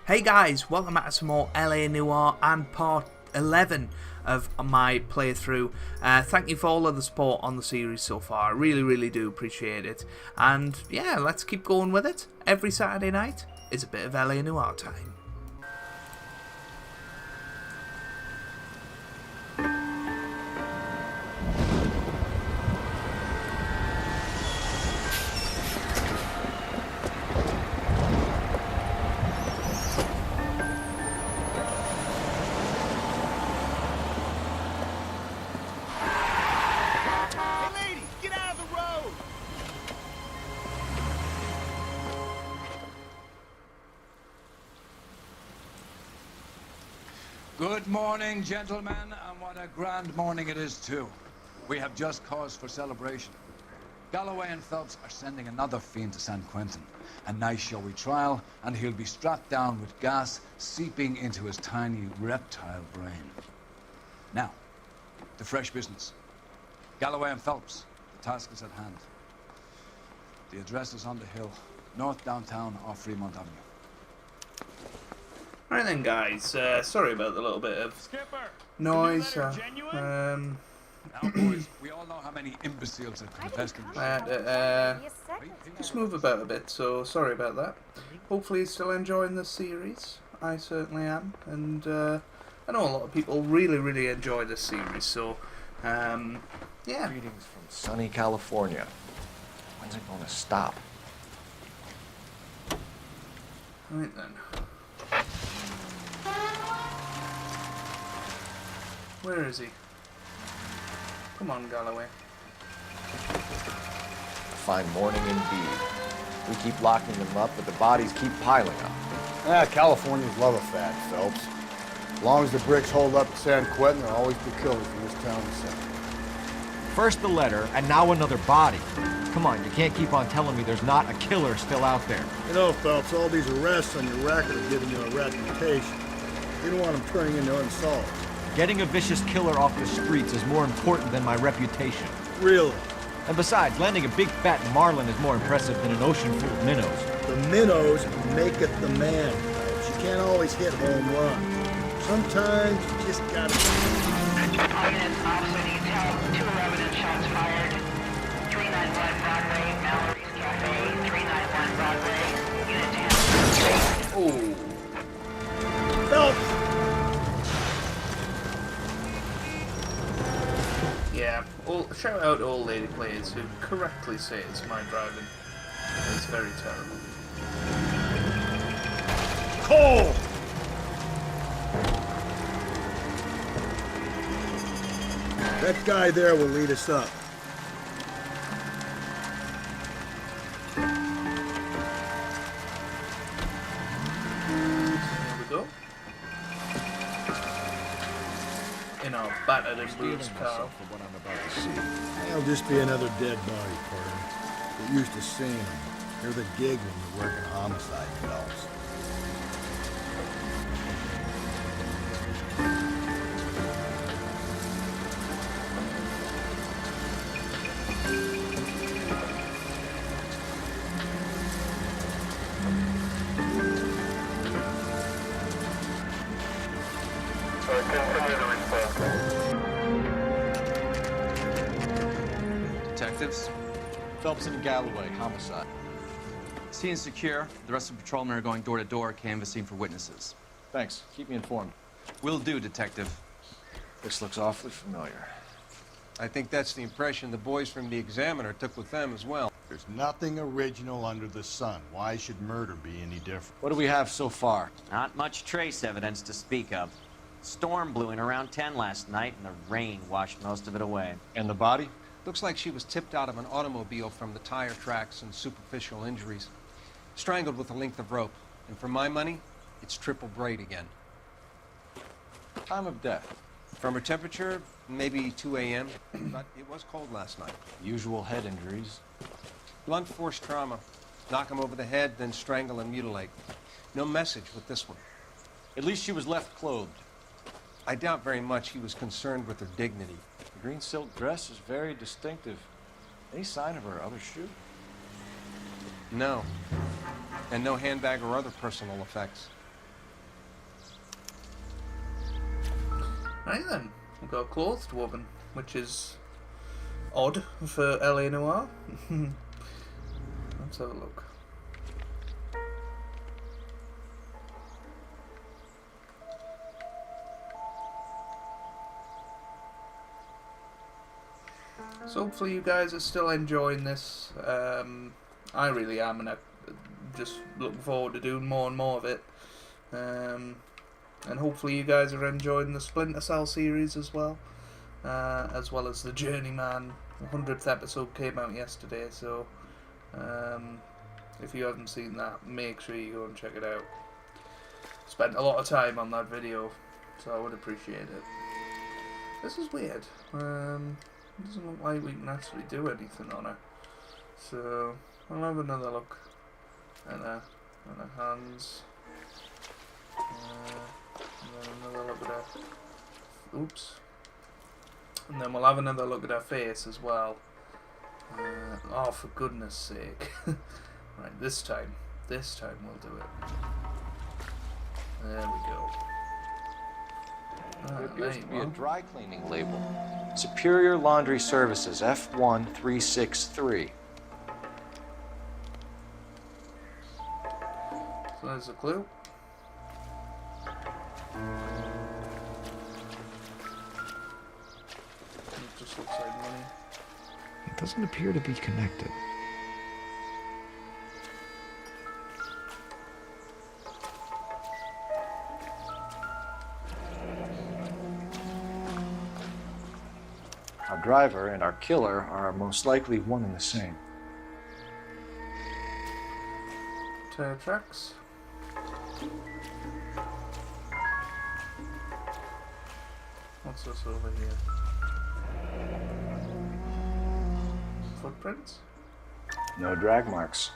Hey guys, welcome back to some more LA Noire and part 11 of my playthrough. Thank you for all of the support on the series so far. I really do appreciate it. And yeah, let's keep going with it. Every Saturday night is a bit of LA Noire time. Good morning, gentlemen, and what a grand morning it is, too. We have just cause for celebration. Galloway and Phelps are sending another fiend to San Quentin. A nice showy trial, and he'll be strapped down with gas seeping into his tiny reptile brain. Now, to fresh business. Galloway and Phelps, the task is at hand. The address is on the hill, north downtown off Fremont Avenue. Right then guys, sorry about the little bit of noise. Now, boys, we all know how many imbeciles have confessed in just move about a bit, so sorry about that. Hopefully you're still enjoying this series. I certainly am, and I know a lot of people really enjoy this series, so yeah. Greetings from sunny California. When's it going to stop? Right then. Where is he? Come on, Galloway. Fine morning indeed. We keep locking them up, but the bodies keep piling up. Californians love a fad, Phelps. As long as the bricks hold up in San Quentin, there'll always be killers from this town to send. First the letter, and now another body. Come on, you can't keep on telling me there's not a killer still out there. You know, Phelps, all these arrests on your record are giving you a reputation. You don't want them turning into unsolved. Getting a vicious killer off the streets is more important than my reputation. Really? And besides, landing a big fat marlin is more impressive than an ocean full of minnows. The minnows maketh the man, Phelps. You can't always hit home run. Sometimes you just gotta... All units, officer detail, 211 shots fired. 391 Broadway, Mallory's Cafe, 391 Broadway, unit 10. Oh. Phelps! Yeah, shout out to all lady players who correctly say it's my driving. It's very terrible. Cole! That guy there will lead us up. There we go. In our battered and bruised car. For what I'm about to see. That'll just be another dead body, partner. Get used to seeing them. They're the gig when you're working homicide, Phelps. Detectives, Phelps and Galloway, homicide. scene is secure. The rest of the patrolmen are going door to door, canvassing for witnesses. Thanks. Keep me informed. Will do, Detective. This looks awfully familiar. I think that's the impression the boys from the Examiner took with them as well. There's nothing original under the sun. Why should murder be any different? What do we have so far? Not much trace evidence to speak of. Storm blew in around 10 last night, and the rain washed most of it away. And the body? Looks like she was tipped out of an automobile from the tire tracks and superficial injuries. Strangled with a length of rope. And for my money, it's triple braid again. Time of death? From her temperature, maybe 2 a.m., but it was cold last night. Usual head injuries. Blunt force trauma. Knock him over the head, then strangle and mutilate. No message with this one. At least she was left clothed. I doubt very much he was concerned with her dignity. The green silk dress is very distinctive. Any sign of her other shoe? No. And no handbag or other personal effects. Right then, we've got a clothed woman, which is odd for LA Noire. Let's have a look. So hopefully you guys are still enjoying this. I really am, and I'm just looking forward to doing more and more of it. And hopefully you guys are enjoying the Splinter Cell series as well as the Journeyman. The 100th episode came out yesterday, so if you haven't seen that, make sure you go and check it out. Spent a lot of time on that video, so I would appreciate it. This is weird. It doesn't look like we can actually do anything on her. So I'll have another look at her hands. And then another look at her. Oops. And then we'll have another look at her face as well. Oh, for goodness sake. Right, this time we'll do it. There we go. There appears there to you be a go. dry cleaning label. Superior Laundry Services, F1363. So there's a clue. It just looks like money. It doesn't appear to be connected. Our driver and our killer are most likely one and the same. Tire tracks. What's this over here? Footprints? No drag marks.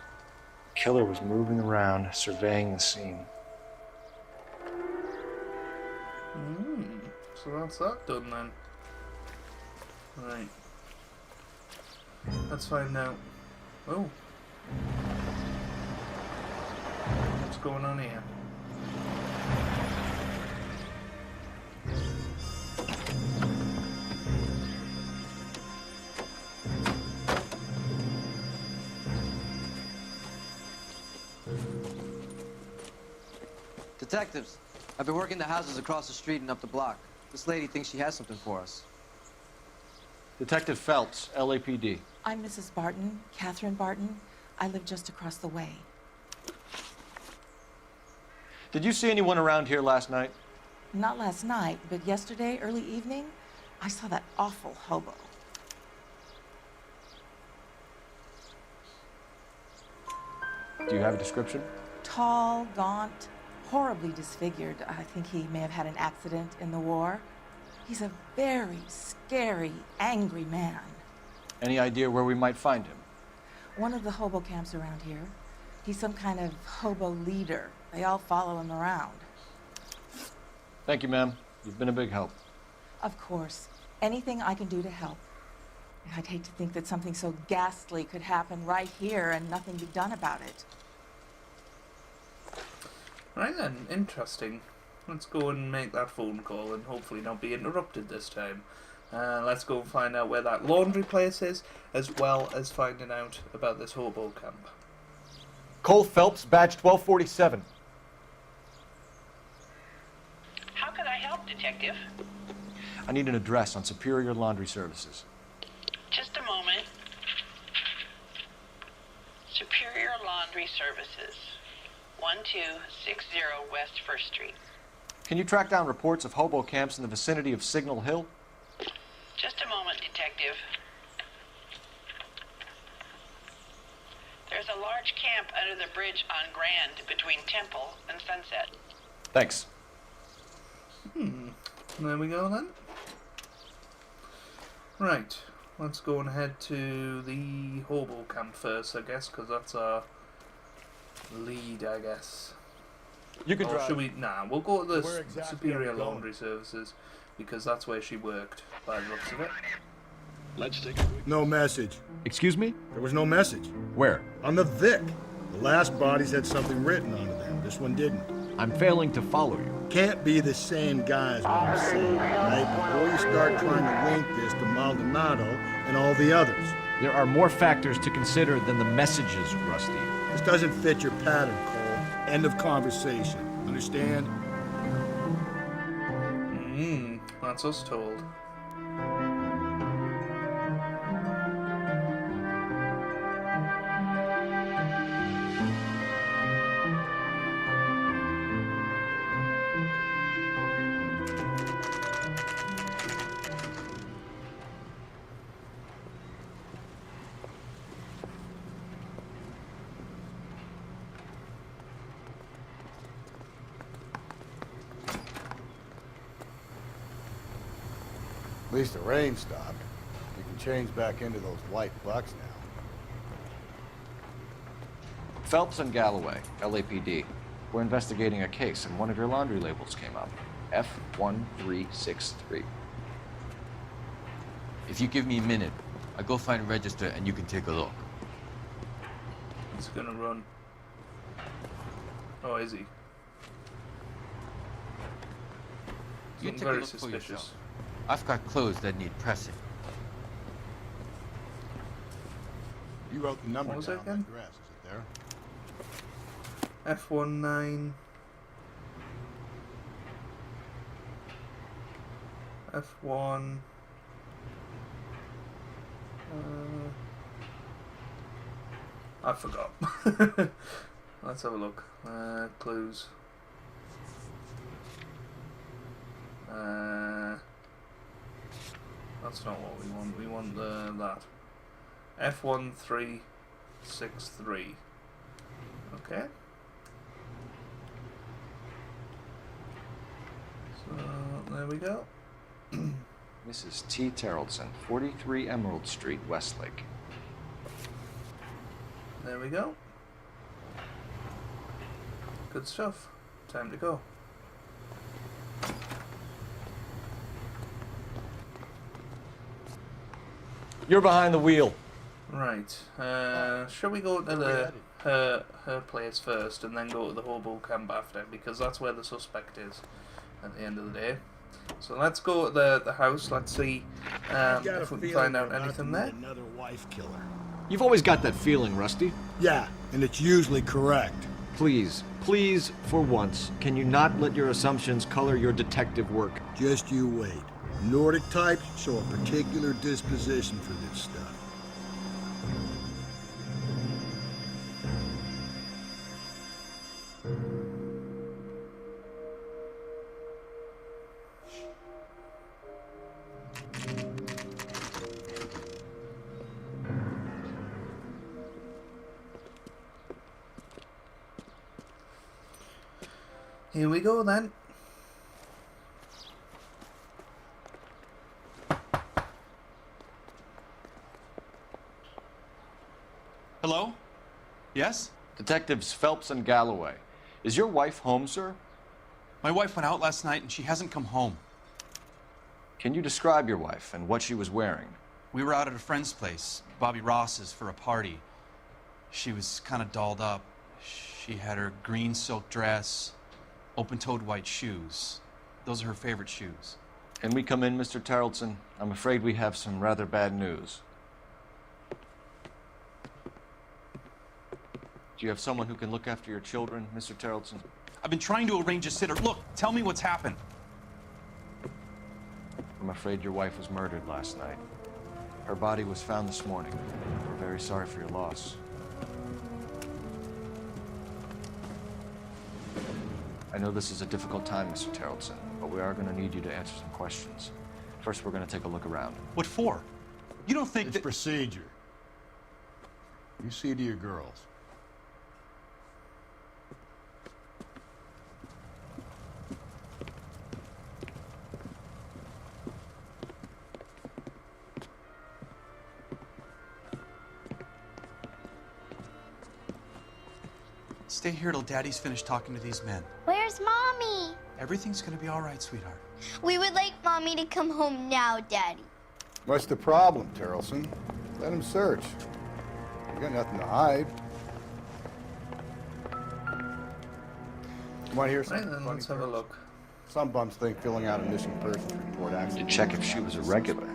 Killer was moving around, surveying the scene. So that's that done then. Right. Let's find out. Oh. What's going on here? Detectives, I've been working the houses across the street and up the block. This lady thinks she has something for us. Detective Phelps, LAPD. I'm Mrs. Barton, Catherine Barton. I live just across the way. Did you see anyone around here last night? Not last night, but yesterday, early evening, I saw that awful hobo. Do you have a description? Tall, gaunt, horribly disfigured. I think he may have had an accident in the war. He's a very scary, angry man. Any idea where we might find him? One of the hobo camps around here. He's some kind of hobo leader. They all follow him around. Thank you, ma'am. You've been a big help. Of course. Anything I can do to help. I'd hate to think that something so ghastly could happen right here and nothing be done about it. Right then, interesting. Let's go and make that phone call and hopefully not be interrupted this time. Let's go and find out where that laundry place is, as well as finding out about this hobo camp. Cole Phelps, badge 1247. How can I help, Detective? I need an address on Superior Laundry Services. Just a moment. Superior Laundry Services, 1260 West 1st Street. Can you track down reports of hobo camps in the vicinity of Signal Hill? Just a moment, Detective. There's a large camp under the bridge on Grand between Temple and Sunset. Thanks. There we go then. Right, let's go and head to the hobo camp first, I guess, because that's our lead, I guess. You can Or drive. should we? Nah, we'll go to the Where exactly are Superior we going? Laundry Services, because that's where she worked, by the looks of it. No message. Excuse me? There was no message. Where? On the Vic. The last bodies had something written onto them. This one didn't. I'm failing to follow you. can't be the same guys, what I'm saying, right? Before you start trying to link this to Maldonado and all the others. There are more factors to consider than the messages, Rusty. This doesn't fit your pattern, Cole. End of conversation. Understand? That's us told. At least the rain stopped. You can change back into those white bucks now. Phelps and Galloway, LAPD. We're investigating a case, and one of your laundry labels came up. F1363. If you give me a minute, I'll go find a register and you can take a look. He's gonna run. Oh, is he? You Looking take a very look for suspicious. yourself. I've got clothes that need pressing. You wrote the number What was down that on again? the dress. Is it there? F19. F1. I forgot. Let's have a look. Clues. That's not what we want. We want that. F1363. Okay. So there we go. Mrs. T. Terrellson, 43 Emerald Street, Westlake. There we go. Good stuff. Time to go. You're behind the wheel. Right. Shall we go to her place first and then go to the hobo camp after? Because that's where the suspect is at the end of the day. So let's go to the house. Let's see if we can find out anything there. Another wife killer. You've always got that feeling, Rusty. Yeah, and it's usually correct. Please, please, for once, can you not let your assumptions color your detective work? Just you wait. Nordic types show a particular disposition for this stuff. Here we go then. Hello? Yes? Detectives Phelps and Galloway. Is your wife home, sir? My wife went out last night and she hasn't come home. Can you describe your wife and what she was wearing? We were out at a friend's place, Bobby Ross's, for a party. She was kind of dolled up. She had her green silk dress, open-toed white shoes. Those are her favorite shoes. Can we come in, Mr. Tarleton? I'm afraid we have some rather bad news. Do you have someone who can look after your children, Mr. Tarleton? I've been trying to arrange a sitter. Look, tell me what's happened. I'm afraid your wife was murdered last night. Her body was found this morning. We're very sorry for your loss. I know this is a difficult time, Mr. Tarleton, but we are going to need you to answer some questions. First, we're going to take a look around. What for? You don't think It's that... procedure. You see to your girls. Stay here till Daddy's finished talking to these men. Where's Mommy? Everything's gonna be all right, sweetheart. We would like Mommy to come home now, Daddy. What's the problem, Terrelson? Let him search. You got nothing to hide. You want to hear Right something then, funny, let's have a Terrelson? look. Some bums think filling out a missing persons report actually... To check if she was a regular.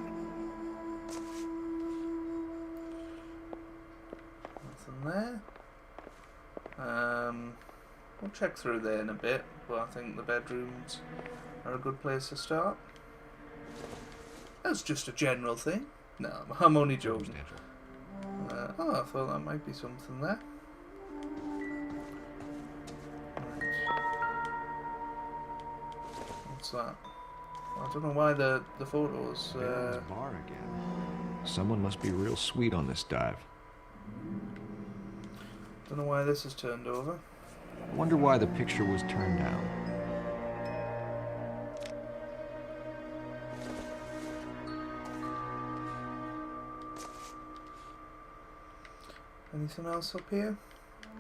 Nothing there. We'll check through there in a bit, but I think the bedrooms are a good place to start. That's just a general thing. No, I'm only joking. Oh, I thought that might be something there. Right. What's that? I don't know why the photos... bar again. Someone must be real sweet on this dive. Don't know why this is turned over. I wonder why the picture was turned down. Anything else up here?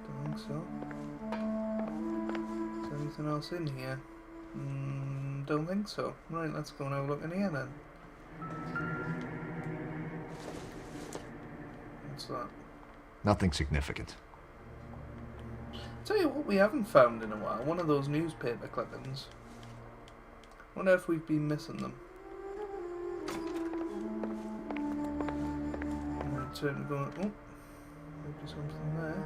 Don't think so. Is there anything else in here? Don't think so. Right, let's go and have a look in here then. What's that? Nothing significant. Tell you what we haven't found in a while. One of those newspaper clippings. Wonder if we've been missing them. Right, turn to go. Oh, maybe something there.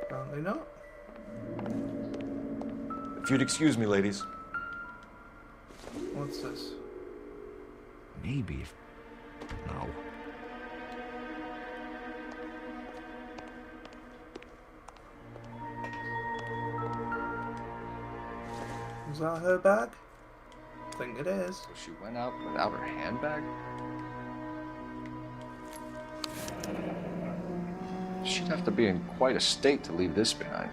Apparently not. If you'd excuse me, ladies. What's this? Maybe if... No. Is that her bag? I think it is. So she went out without her handbag? She'd have to be in quite a state to leave this behind.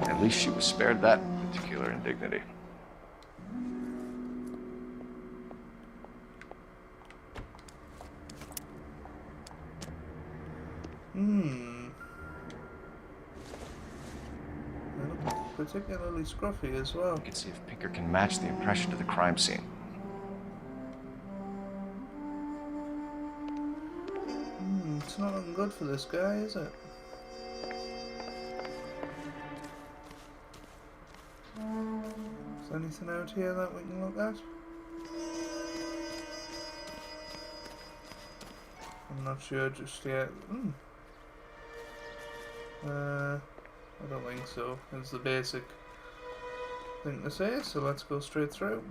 At least she was spared that particular indignity. They look particularly scruffy as well. You can see if Pinker can match the impression to the crime scene. It's not looking good for this guy, is it? Is there anything out here that we can look at? I'm not sure just yet. I don't think so. It's the basic thing to say, so let's go straight through.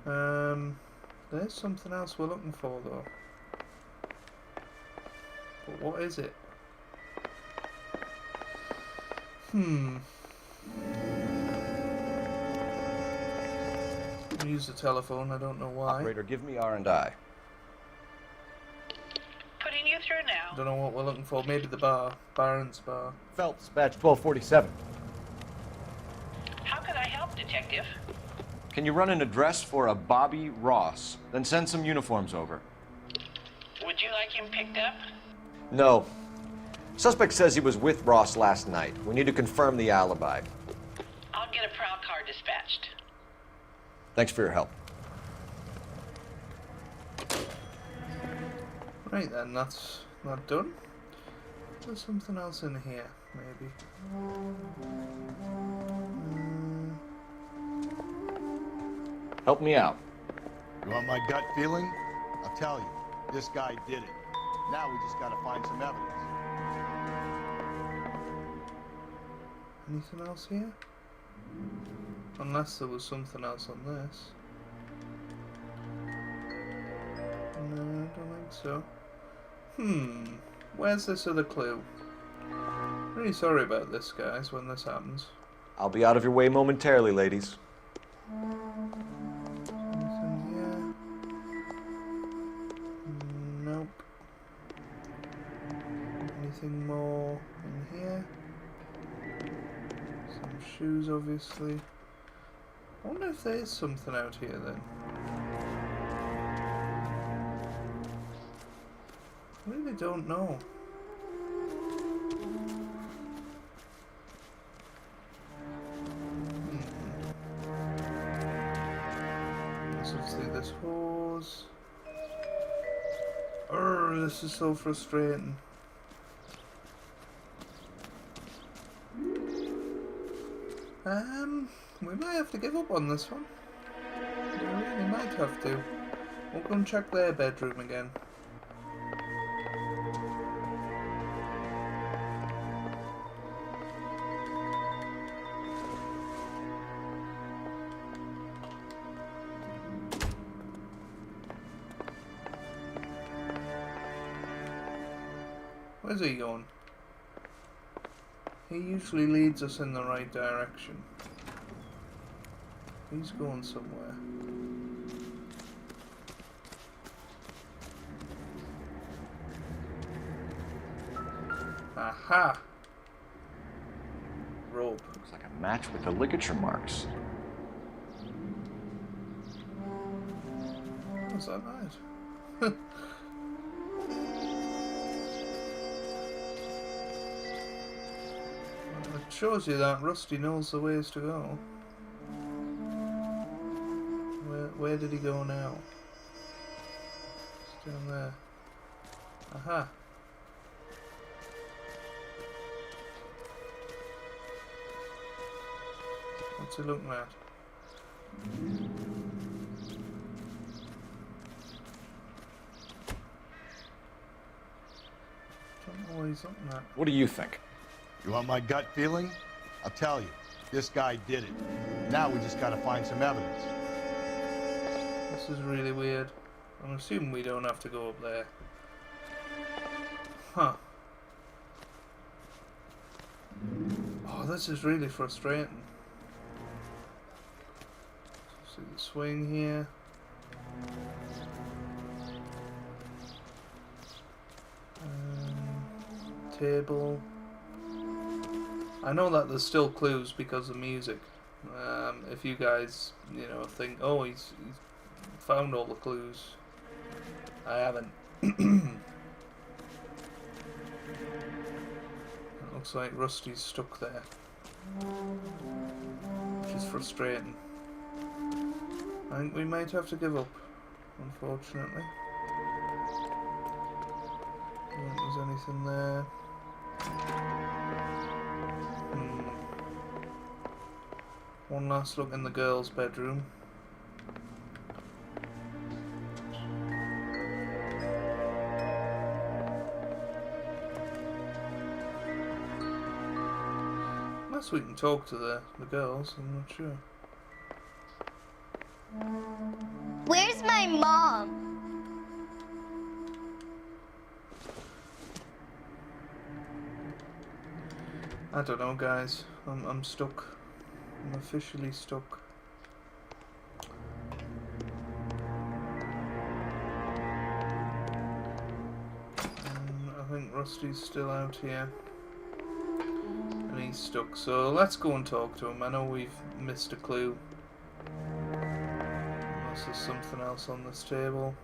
There's something else we're looking for though. But what is it? Use the telephone, I don't know why. Operator, give me R&I. Putting you through now. Don't know what we're looking for. Maybe the bar. Baron's bar. Phelps, badge 1247. How can I help, Detective? Can you run an address for a Bobby Ross? Then send some uniforms over. Would you like him picked up? No. Suspect says he was with Ross last night. We need to confirm the alibi. I'll get a prowl car dispatched. Thanks for your help. Right then, that's not done. There's something else in here, maybe. Help me out. You want my gut feeling? I'll tell you. This guy did it. Now we just gotta find some evidence. Anything else here? Unless there was something else on this. No, I don't think so. Where's this other clue? Really sorry about this, guys, when this happens. I'll be out of your way momentarily, ladies. Anything here? Nope. Anything more in here? Some shoes, obviously. I wonder if there is something out here then. I really don't know. Let's see this hose. This is so frustrating. We might have to give up on this one. We really might have to. We'll go and check their bedroom again. Where's he going? He usually leads us in the right direction. He's going somewhere. Aha! Rope. Looks like a match with the ligature marks. Is that right? It shows you that Rusty knows the ways to go. Where did he go now? It's down there. Aha! What's he looking at? Don't know what he's looking at. What do you think? You want my gut feeling? I'll tell you. This guy did it. Now we just gotta find some evidence. This is really weird. I'm assuming we don't have to go up there. Huh. Oh, this is really frustrating. See the swing here. Table. I know that there's still clues because of music. If you guys, you know, think, oh, he's found all the clues. I haven't. It looks like Rusty's stuck there, which is frustrating. I think we might have to give up, unfortunately. I don't think there's anything there. One last look in the girls' bedroom. Unless we can talk to the girls, I'm not sure. Where's my mom? I don't know, guys. I'm stuck. I'm officially stuck. I think Rusty's still out here. And he's stuck. So let's go and talk to him. I know we've missed a clue. Unless there's something else on this table.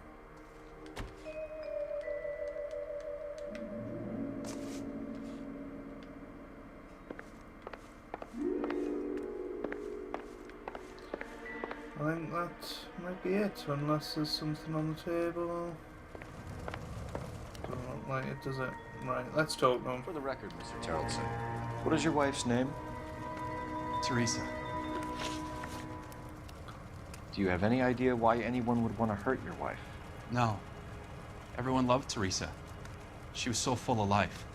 I think that might be it, unless there's something on the table. Doesn't look like it, does it? Right, let's talk to him. For the record, Mr. Tarleton, what is your wife's name? Teresa. Do you have any idea why anyone would want to hurt your wife? No. Everyone loved Teresa. She was so full of life.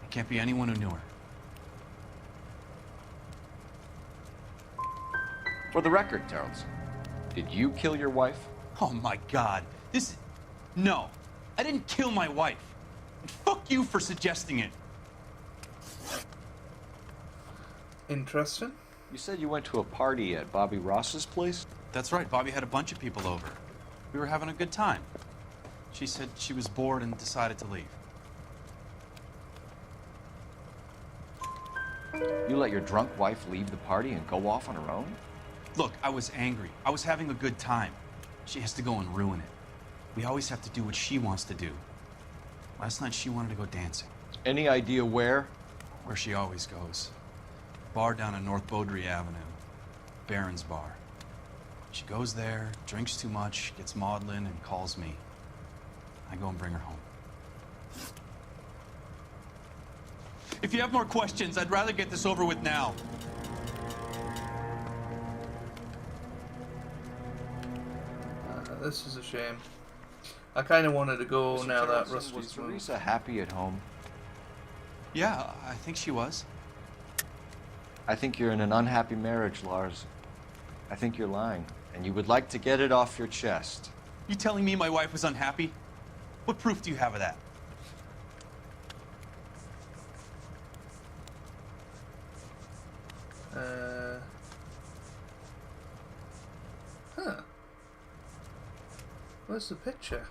There can't be anyone who knew her. For the record, Tarleton, did you kill your wife? Oh my God. No. I didn't kill my wife. And fuck you for suggesting it. Interesting. You said you went to a party at Bobby Ross's place? That's right. Bobby had a bunch of people over. We were having a good time. She said she was bored and decided to leave. You let your drunk wife leave the party and go off on her own? Look, I was angry. I was having a good time. She has to go and ruin it. We always have to do what she wants to do. Last night she wanted to go dancing. Any idea where? Where she always goes. Bar down on North Beaudry Avenue. Baron's Bar. She goes there, drinks too much, gets maudlin, and calls me. I go and bring her home. If you have more questions, I'd rather get this over with now. This is a shame. I kind of wanted to go Mr. now that Tarleton, Rusty's was moved. Teresa happy at home? Yeah, I think she was. I think you're in an unhappy marriage, Lars. I think you're lying, and you would like to get it off your chest. You telling me my wife was unhappy? What proof do you have of that? Huh. Where's the picture?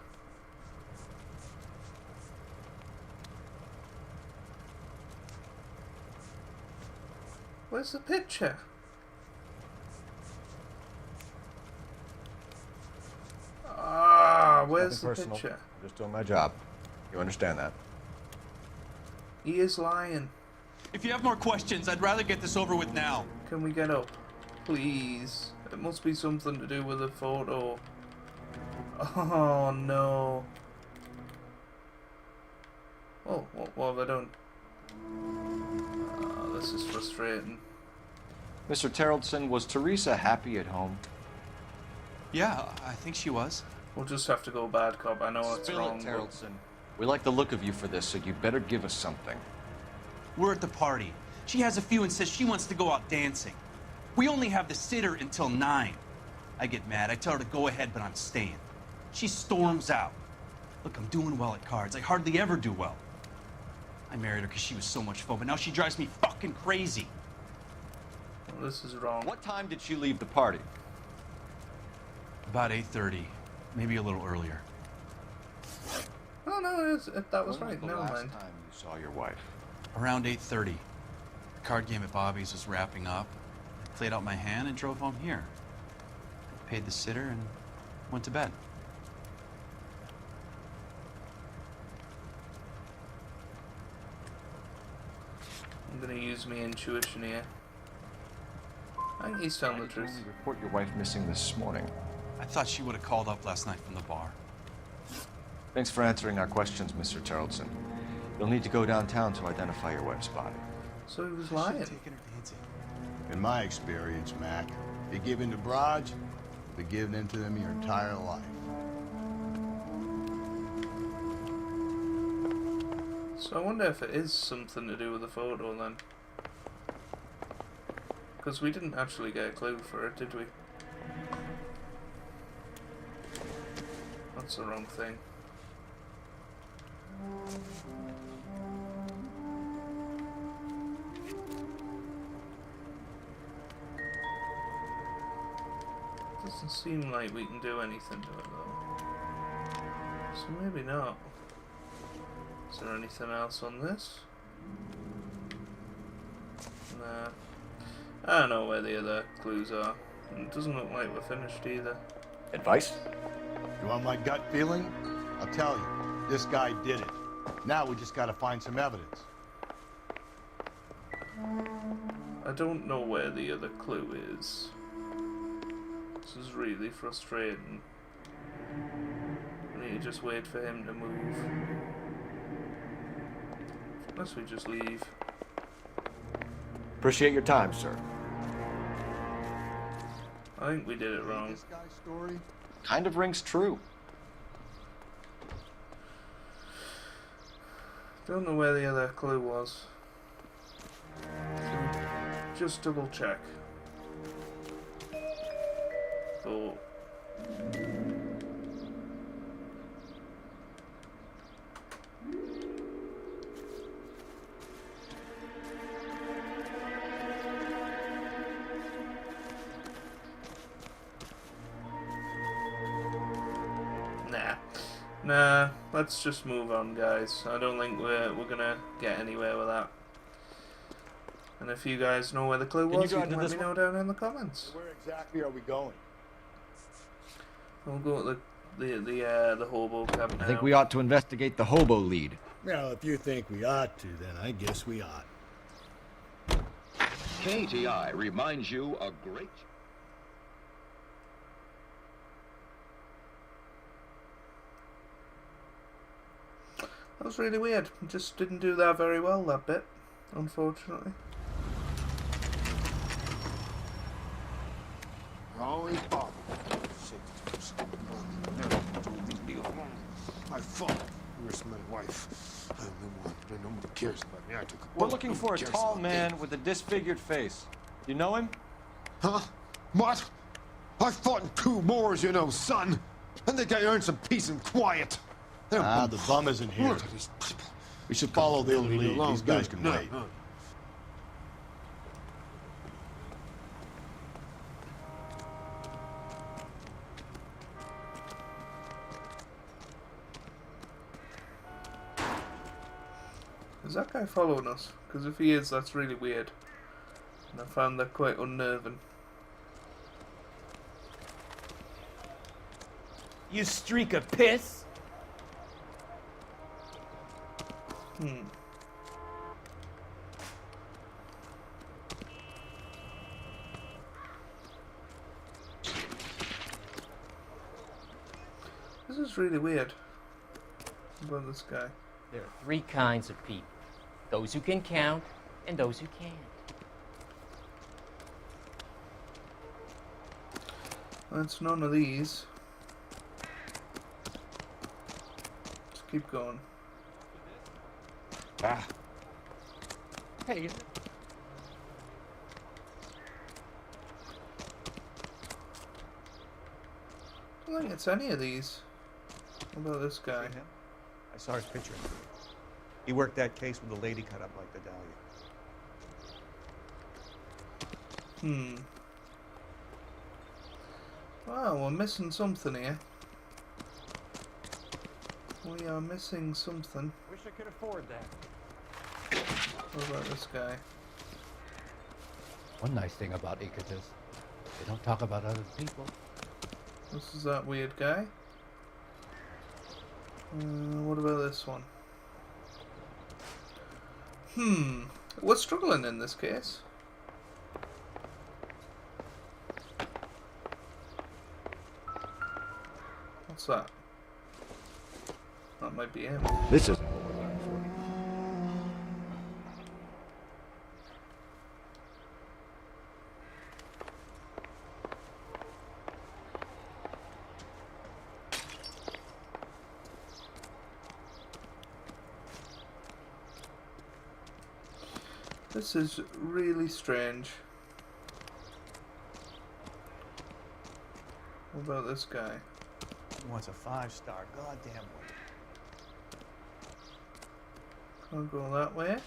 Where's the picture? Ah, where's the Nothing personal. picture? I'm just doing my job. You understand that? He is lying. If you have more questions, I'd rather get this over with now. Can we get up? Please. It must be something to do with the photo. Oh no. Oh, what have I done? Oh, this is frustrating. Mr. Tarleton, was Teresa happy at home? Yeah, I think she was. We'll just have to go bad cop. I know it's Spill wrong. it, But Tarleton. We like the look of you for this, so you better give us something. We're at the party. She has a few and says she wants to go out dancing. We only have the sitter until 9. I get mad. I tell her to go ahead, but I'm staying. She storms out. Look, I'm doing well at cards. I hardly ever do well. I married her because she was so much fun, but now she drives me fucking crazy. well, this is wrong. What time did she leave the party? About 8:30, maybe a little earlier. Oh no, that was When right. the Never last mind. time you saw your wife? Around 8:30. The card game at Bobby's was wrapping up. I played out my hand and drove home here. Paid the sitter and went to bed. I'm gonna use my intuition here. I think he's telling the Why did you truth. only report your wife missing this morning? I thought she would have called up last night from the bar. Thanks for answering our questions, Mr. Tarleton. You'll need to go downtown to identify your wife's body. So he was lying. Taken her dancing. In my experience, Mac, you give in to broads, you'll be giving in to them your entire life. So I wonder if it is something to do with the photo then. Because we didn't actually get a clue for it, did we? That's the wrong thing. Doesn't seem like we can do anything to it though. So maybe not. Is there anything else on this? Nah. I don't know where the other clues are. And it doesn't look like we're finished either. Advice? You want my gut feeling? I'll tell you, this guy did it. Now we just gotta find some evidence. I don't know where the other clue is. This is really frustrating. I need to just wait for him to move. Unless we just leave. Appreciate your time, sir. I think we did it wrong. This guy's story? Kind of rings true. Don't know where the other clue was. Just double check. Oh. Nah, let's just move on, guys. I don't think we're gonna get anywhere with that. And if you guys know where the clue was, you can let me know down in the comments. Where exactly are we going? We'll go to the hobo cabin now. I think we ought to investigate the hobo lead. Well, if you think we ought to, then I guess we ought. KTI reminds you a great... That was really weird. Just didn't do that very well, that bit, unfortunately. Always Bob. My fault. Where's my wife? I'm the one. Nobody cares about me. I took We're looking for a tall man with a disfigured face. You know him? Huh? What? I fought in 2 wars, you know, son. I think I earned some peace and quiet. The bum isn't here. Look at these people. We should follow the lead. These guys can wait. Is that guy following us? Because if he is, that's really weird. And I found that quite unnerving. You streak of piss? This is really weird. What about this guy? There are 3 kinds of people. Those who can count, and those who can't. That's none of these. Just keep going. Ah. Hey. I don't think it's any of these. What about this guy? I saw his picture. He worked that case with a lady cut up like the Dahlia. Wow, we're missing something here. We are missing something. Wish I could afford that. What about this guy? One nice thing about Icatus, they don't talk about other people. This is that weird guy. What about this one? We're struggling in this case. What's that? That might be him. This is... This is really strange. What about this guy? He wants a 5-star goddamn one. Can't go that way.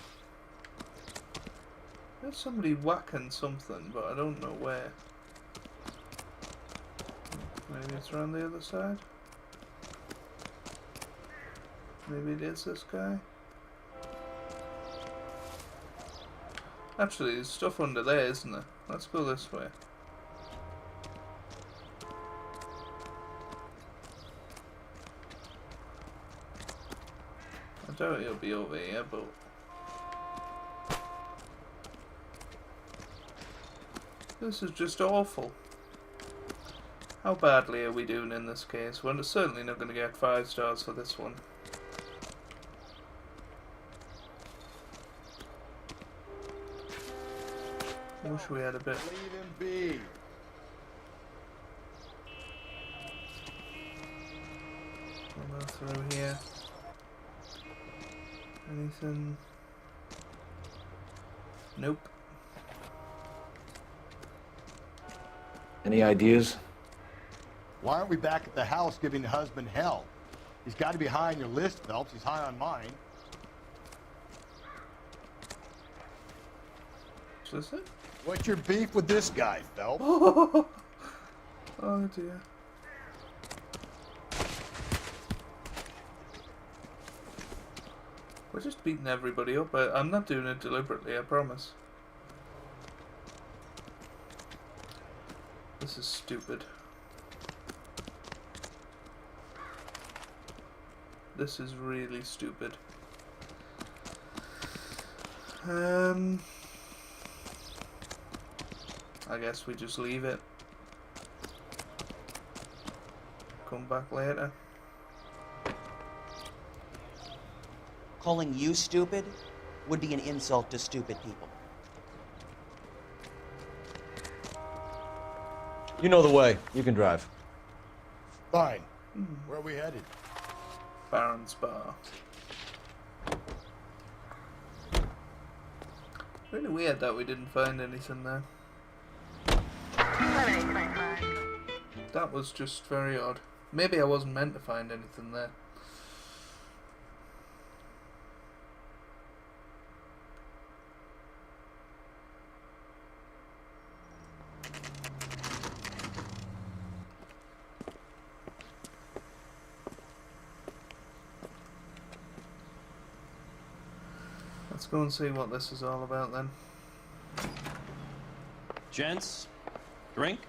There's somebody whacking something, but I don't know where. Maybe it's around the other side? Maybe it is this guy? Actually, there's stuff under there, isn't there? Let's go this way. I doubt he'll be over here, but... This is just awful. How badly are we doing in this case? We're certainly not going to get 5 stars for this one. Wish we had a bit. Leave him be. We'll go through here. Anything? Nope. Any ideas? Why aren't we back at the house giving the husband hell? He's got to be high on your list, Phelps. He's high on mine. Is this it? What's your beef with this guy, Phelps? Oh dear. We're just beating everybody up. I'm not doing it deliberately, I promise. This is stupid. This is really stupid. I guess we just leave it. Come back later. Calling you stupid would be an insult to stupid people. You know the way. You can drive. Fine. Where are we headed? Baron's Bar. Really weird that we didn't find anything there. That was just very odd. Maybe I wasn't meant to find anything there. Let's go and see what this is all about then. Gents, drink?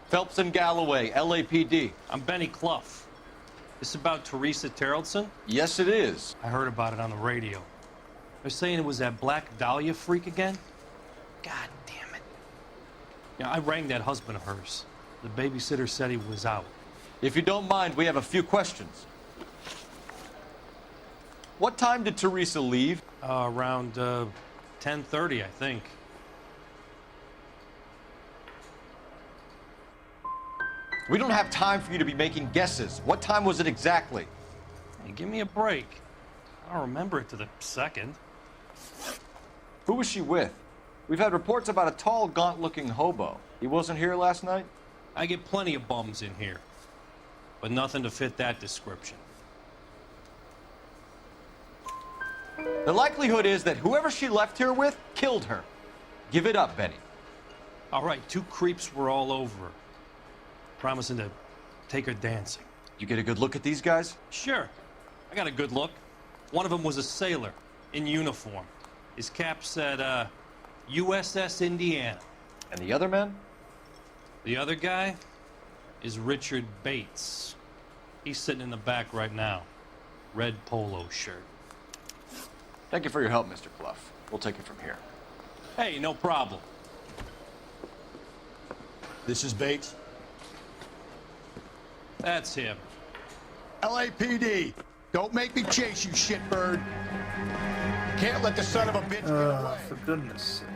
Phelps and Galloway, LAPD. I'm Benny Clough. This about Teresa Terrellson? Yes, it is. I heard about it on the radio. They're saying it was that Black Dahlia freak again? God damn it. Yeah, I rang that husband of hers. The babysitter said he was out. If you don't mind, we have a few questions. What time did Teresa leave? Around 10:30, I think. We don't have time for you to be making guesses. What time was it exactly? Hey, give me a break. I don't remember it to the second. Who was she with? We've had reports about a tall, gaunt-looking hobo. He wasn't here last night? I get plenty of bums in here, but nothing to fit that description. The likelihood is that whoever she left here with killed her. Give it up, Benny. All right, two creeps were all over her, promising to take her dancing. You get a good look at these guys? Sure. I got a good look. One of them was a sailor in uniform. His cap said, USS Indiana. And the other man? The other guy is Richard Bates. He's sitting in the back right now. Red polo shirt. Thank you for your help, Mr. Clough. We'll take it from here. Hey, no problem. This is Bates. That's him. LAPD. Don't make me chase you, shitbird. Can't let the son of a bitch get away. For goodness sake.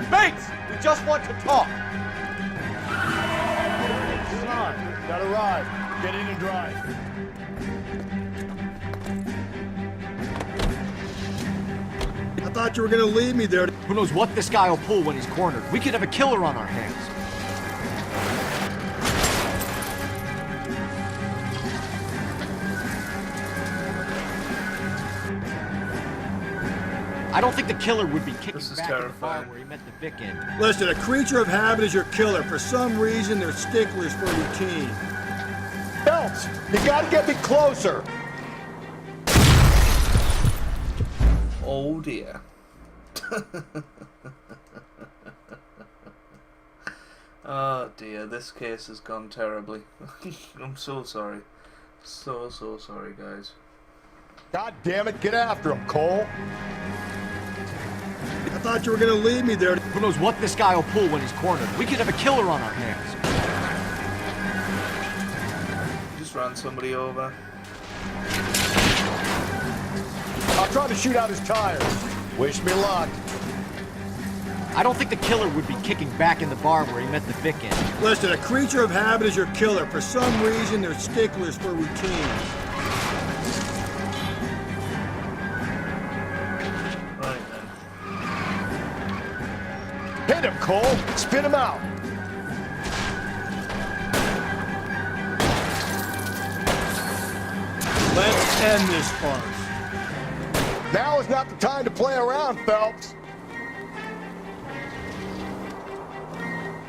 Bates! We just want to talk! Son, gotta ride. Get in and drive. I thought you were gonna leave me there. Who knows what this guy will pull when he's cornered? We could have a killer on our hands. I don't think the killer would be kicking back in the bar where he met the Vic in. Listen, a creature of habit is your killer. For some reason, they're sticklers for routine. Phelps, you gotta get me closer. Oh dear. Oh dear, this case has gone terribly. I'm so sorry. So sorry, guys. God damn it, get after him, Cole. I thought you were gonna leave me there. Who knows what this guy will pull when he's cornered? We could have a killer on our hands. Just ran somebody over. I'll try to shoot out his tires. Wish me luck. I don't think the killer would be kicking back in the bar where he met the Vic in. Listen, a creature of habit is your killer. For some reason, they're sticklers for routine. Right then. Hit him, Cole. Spin him out. Let's end this farce. Now is not the time to play around, Phelps.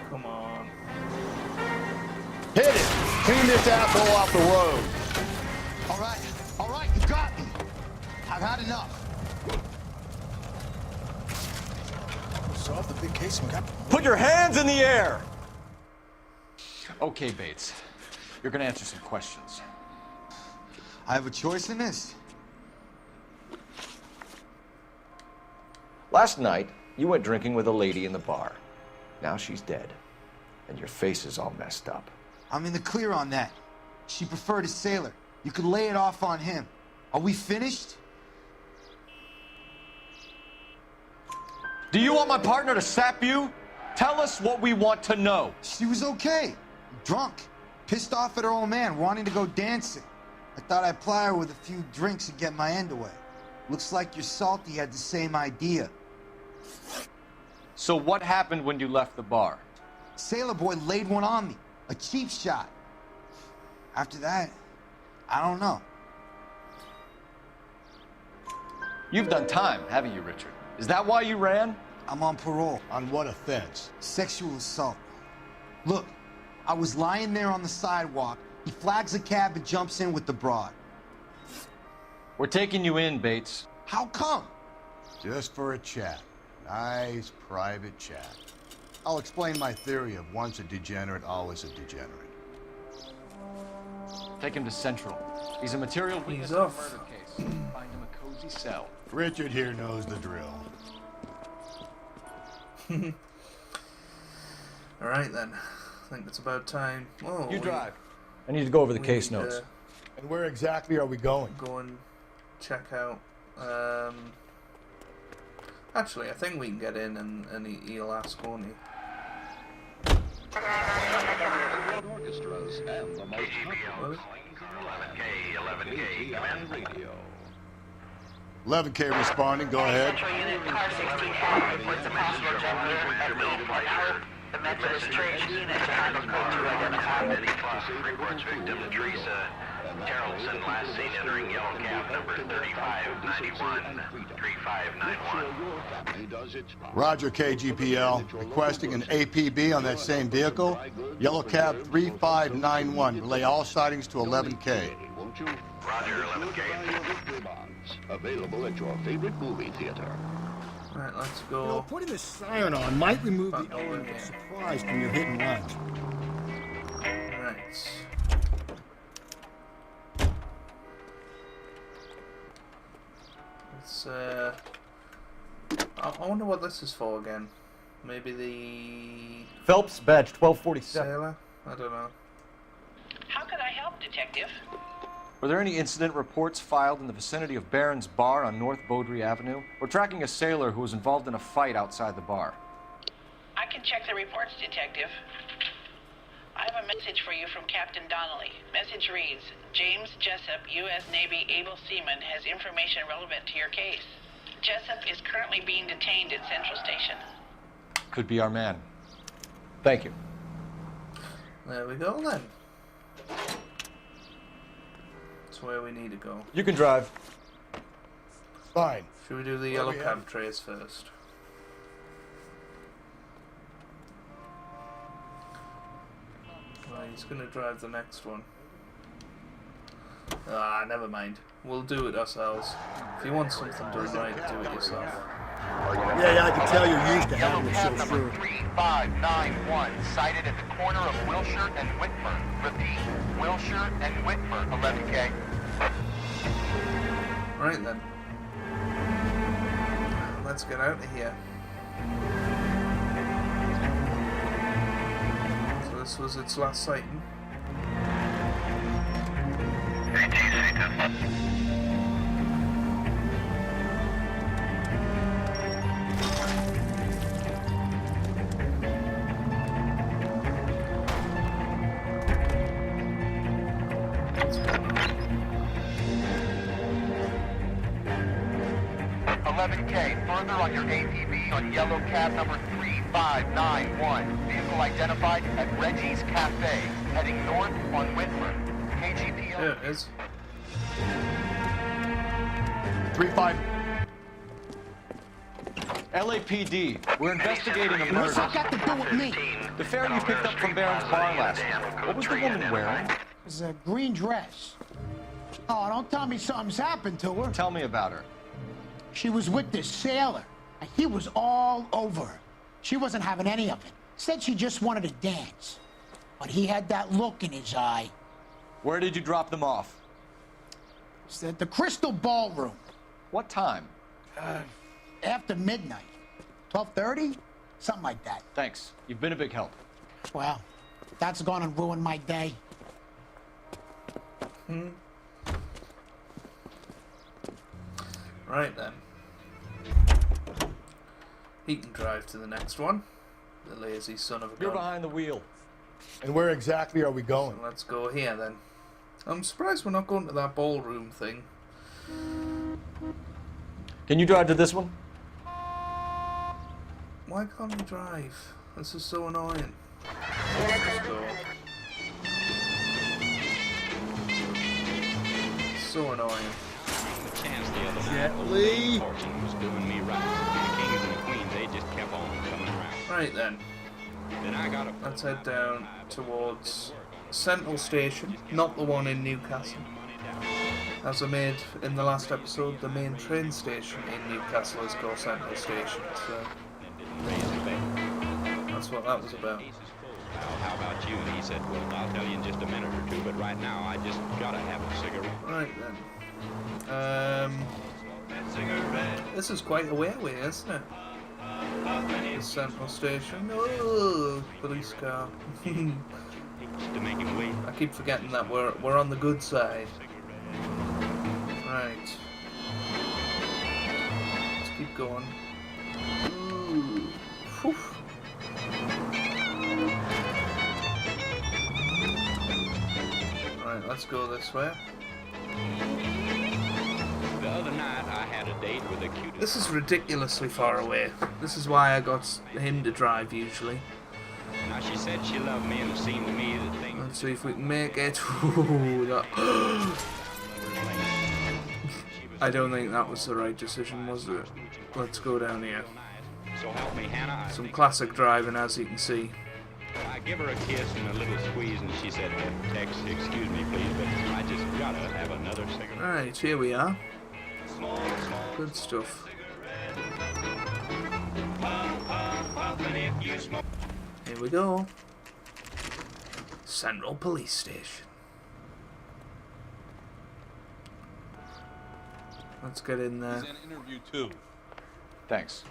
Come on. Hit it. Clean this asshole off the road. All right, you got me. I've had enough. Solve the big case and got... Put your hands in the air! Okay, Bates. You're gonna answer some questions. I have a choice in this. Last night, you went drinking with a lady in the bar. Now she's dead. And your face is all messed up. I'm in the clear on that. She preferred a sailor. You could lay it off on him. Are we finished? Do you want my partner to sap you? Tell us what we want to know. She was okay. Drunk. Pissed off at her old man, wanting to go dancing. I thought I'd ply her with a few drinks and get my end away. Looks like your Salty had the same idea. So what happened when you left the bar? Sailor Boy laid one on me. A cheap shot. After that, I don't know. You've done time, haven't you, Richard? Is that why you ran? I'm on parole. On what offense? Sexual assault. Look, I was lying there on the sidewalk. He flags a cab and jumps in with the broad. We're taking you in, Bates. How come? Just for a chat. Nice private chat. I'll explain my theory of once a degenerate, always a degenerate. Take him to Central. He's a material witness in a murder case. Find him a cozy cell. Richard here knows the drill. Alright then. I think it's about time. Oh, You drive. I need to go over the we case need to notes. And where exactly are we going? Go and check out. Actually, I think we can get in and he'll ask, won't he? Orchestras and the most popular 11K, command radio. 11K responding, go ahead. Central Unit, Car 16 reports a possible juggler at Lee. The Methodist Church unit handled code to identify. Many plus reports victim Teresa Geraldson last seen entering yellow cab number 3591, 3591. Roger, KGPL. Requesting an APB on that same vehicle. Yellow cab 3591. Relay all sightings to 11K. Roger, 11K. Available at your favorite movie theater. Right, let's go. You know, putting the siren on might remove the element of surprise from your hit and runs. Right. Let's, I wonder what this is for again. Maybe the... Phelps, badge 1247. Sailor? I don't know. How can I help, Detective? Were there any incident reports filed in the vicinity of Barron's Bar on North Beaudry Avenue? We're tracking a sailor who was involved in a fight outside the bar. I can check the reports, Detective. I have a message for you from Captain Donnelly. Message reads, James Jessup, U.S. Navy able seaman, has information relevant to your case. Jessup is currently being detained at Central Station. Could be our man. Thank you. There we go then. That's where we need to go. You can drive. Fine. Should we do the yellow cab trace first? Right, he's gonna drive the next one. Ah, never mind. We'll do it ourselves. If you want something done right, do it yourself. Yeah, I can tell you're used to having it so sure. 3591, sighted at the corner of Wilshire and Whitford. Repeat, Wilshire and Whitford, 11K. Right then. Let's get out of here. So this was its last sighting. Further on your APB on yellow cab number 3591. Vehicle identified at Reggie's Cafe, heading north on Whitford. KGPL. There it is. 35. LAPD, we're investigating a murder. What's that got to do with me? The fare you picked up from Barron's Bar last night. What was the woman wearing? It was a green dress. Oh, don't tell me something's happened to her. Tell me about her. She was with this sailor, and he was all over her. She wasn't having any of it. Said she just wanted to dance. But he had that look in his eye. Where did you drop them off? It's at the Crystal Ballroom. What time? After midnight. 12:30? Something like that. Thanks. You've been a big help. Well, that's gone and ruined my day. Right then. He can drive to the next one. The lazy son of a gun. You're behind the wheel. And where exactly are we going? So let's go here then. I'm surprised we're not going to that ballroom thing. Can you drive to this one? Why can't we drive? This is so annoying. Let's go. So annoying. Gently. Was doing me right. The kings and the queens, they just kept on coming around. Right then. Then I got a... Let's head down towards Central Station, not the one in Newcastle. As I made in the last episode, the main train station in Newcastle is called Central Station, so that's what that was about. How about you? And he said, well, I'll tell you in just a minute or two, but right now I just gotta have a cigarette. Right then. This is quite a way away, isn't it? The Central Station. Oh, police car. To make him wait. I keep forgetting that we're on the good side. Right. Let's keep going. Ooh. Whew. Right, let's go this way. The other night I had a date with a cute... This is ridiculously far away. This is why I got him to drive usually. Now she said she loved me, and it seemed to me that things... Let's see if we can make it. Ooh, that... I don't think that was the right decision, was it? Let's go down here. So help me, Hannah. Some classic driving, as you can see. I give her a kiss and a little squeeze, and she said, Tex, excuse me, please, but I just gotta have another cigarette. Right, here we are. Good stuff. Here we go. Central Police Station. Let's get in there. He's an interview too. Thanks.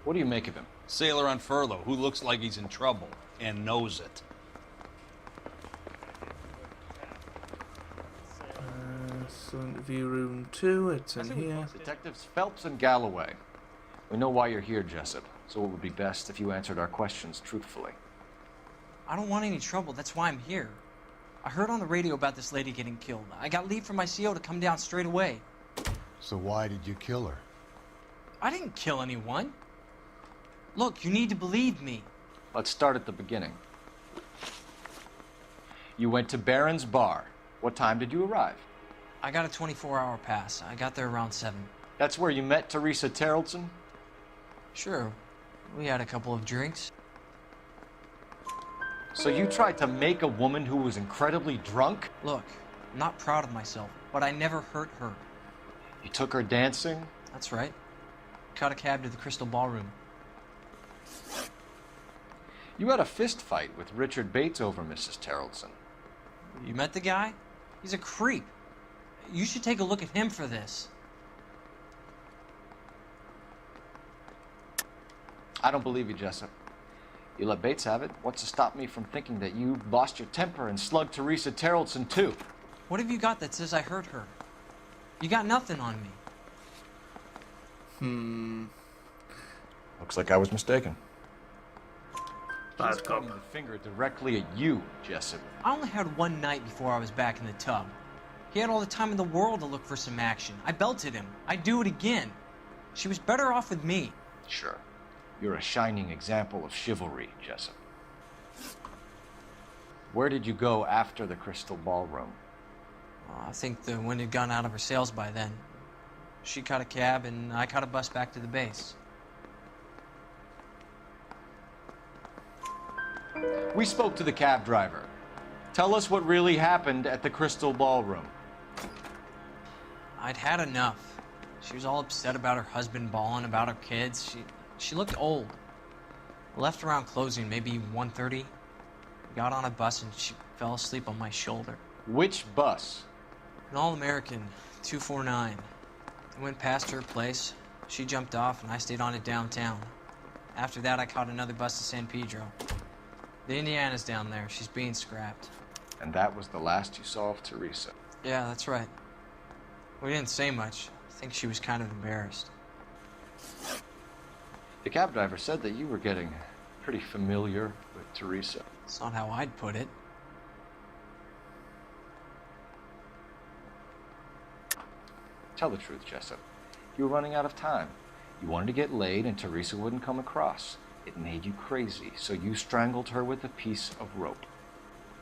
What do you make of him? Sailor on furlough who looks like he's in trouble and knows it. So interview room 2, it's in here. Detectives Phelps and Galloway. We know why you're here, Jessup, so it would be best if you answered our questions truthfully. I don't want any trouble, that's why I'm here. I heard on the radio about this lady getting killed. I got leave from my CO to come down straight away. So why did you kill her? I didn't kill anyone. Look, you need to believe me. Let's start at the beginning. You went to Barron's Bar. What time did you arrive? I got a 24-hour pass. I got there around 7. That's where you met Teresa Terrelson? Sure. We had a couple of drinks. So you tried to make a woman who was incredibly drunk? Look, I'm not proud of myself, but I never hurt her. You took her dancing? That's right. Caught a cab to the Crystal Ballroom. You had a fist fight with Richard Bates over Mrs. Terrelson. You met the guy? He's a creep. You should take a look at him for this. I don't believe you, Jessup. You let Bates have it. What's to stop me from thinking that you lost your temper and slugged Teresa Terrelson, too? What have you got that says I hurt her? You got nothing on me. Looks like I was mistaken. Bad cop. Pointing the finger directly at you, Jessup. I only had one night before I was back in the tub. He had all the time in the world to look for some action. I belted him. I'd do it again. She was better off with me. Sure. You're a shining example of chivalry, Jessup. Where did you go after the Crystal Ballroom? I think the wind had gone out of her sails by then. She caught a cab, and I caught a bus back to the base. We spoke to the cab driver. Tell us what really happened at the Crystal Ballroom. I'd had enough. She was all upset about her husband bawling about her kids. She looked old. Left around closing, maybe 1:30. Got on a bus and she fell asleep on my shoulder. Which bus? An All-American, 249. I went past her place. She jumped off and I stayed on it downtown. After that, I caught another bus to San Pedro. The Indiana's down there. She's being scrapped. And that was the last you saw of Teresa? Yeah, that's right. We didn't say much. think she was kind of embarrassed. The cab driver said that you were getting pretty familiar with Teresa. It's not how I'd put it. Tell the truth, Jessup. You were running out of time. You wanted to get laid and Teresa wouldn't come across. It made you crazy, so you strangled her with a piece of rope.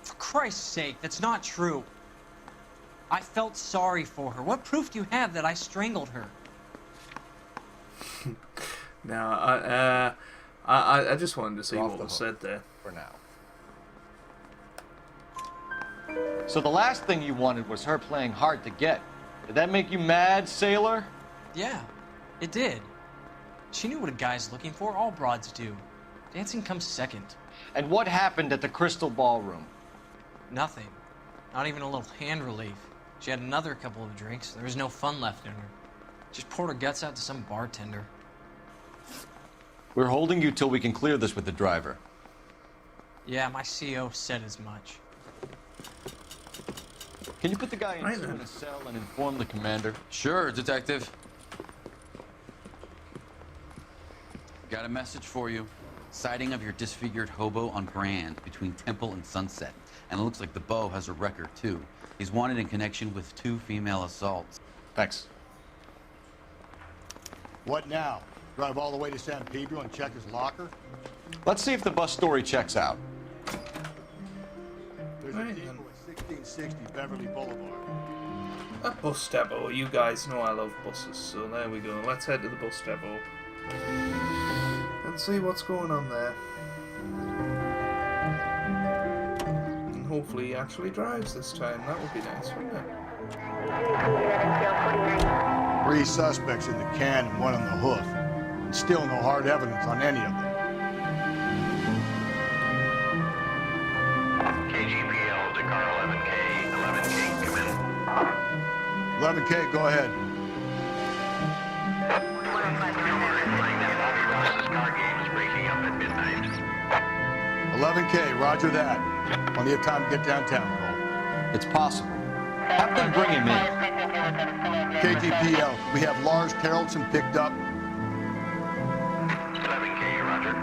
For Christ's sake, that's not true. I felt sorry for her. What proof do you have that I strangled her? No, I just wanted to see what was said there. For now. So the last thing you wanted was her playing hard to get. Did that make you mad, sailor? Yeah, it did. She knew what a guy's looking for. All broads do. Dancing comes second. And what happened at the Crystal Ballroom? Nothing. Not even a little hand relief. She had another couple of drinks. There was no fun left in her. Just poured her guts out to some bartender. We're holding you till we can clear this with the driver. Yeah, my CO said as much. Can you put the guy in a cell and inform the commander? Sure, Detective. Got a message for you. Sighting of your disfigured hobo on Grand between Temple and Sunset. And it looks like the Beau has a record, too. He's wanted in connection with 2 female assaults. Thanks. What now? Drive all the way to San Pedro and check his locker? Let's see if the bus story checks out. There's a depot at 1660 Beverly Boulevard. A bus depot. You guys know I love buses, so there we go. Let's head to the bus depot and see what's going on there. And hopefully he actually drives this time. That would be nice, wouldn't it? 3 suspects in the can and 1 on the hoof. And still no hard evidence on any of them. KGPL, Dakar 11K, 11K, come in. 11K, go ahead. Rockstar Games breaking up at midnight. 11K, roger that. Plenty of time to get downtown, Cole. It's possible. Have them bring him in. KTPL, we have Lars Carrollson picked up. 11K, roger.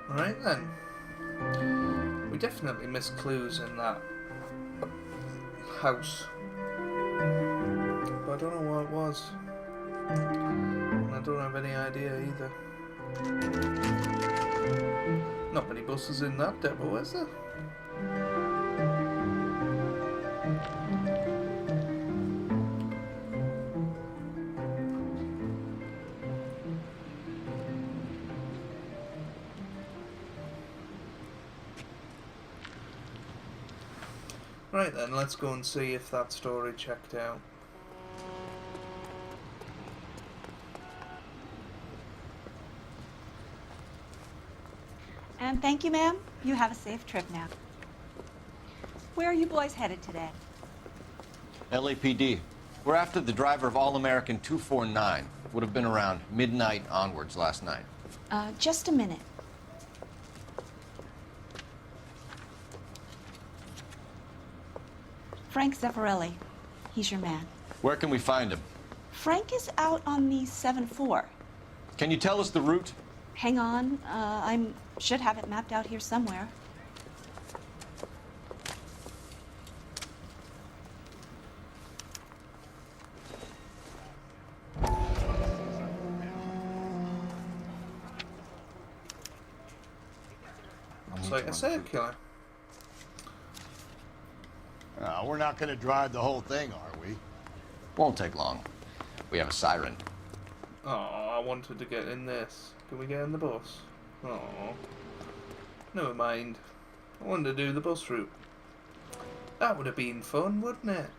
Alright then. We definitely missed clues in that house. But I don't know what it was. And I don't have any idea either. Not many buses in that depot, is there? Right then, let's go and see if that story checked out. And thank you, ma'am. You have a safe trip now. Where are you boys headed today? LAPD. We're after the driver of All-American 249. Would have been around midnight onwards last night. Just a minute. Frank Zeffirelli. He's your man. Where can we find him? Frank is out on the 7-4. Can you tell us the route? Hang on. I should have it mapped out here somewhere. It's like a circular. We're not going to drive the whole thing, are we? Won't take long. We have a siren. Oh, I wanted to get in this. Can we get in the bus? Oh, never mind. I wanted to do the bus route. That would have been fun, wouldn't it?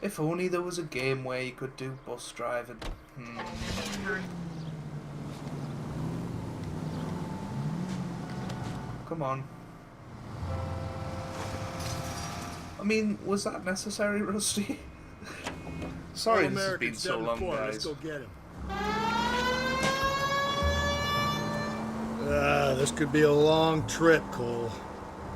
If only there was a game where you could do bus driving. Come on. I mean, was that necessary, Rusty? Sorry, this has been so long, guys. Let's go get him. This could be a long trip, Cole.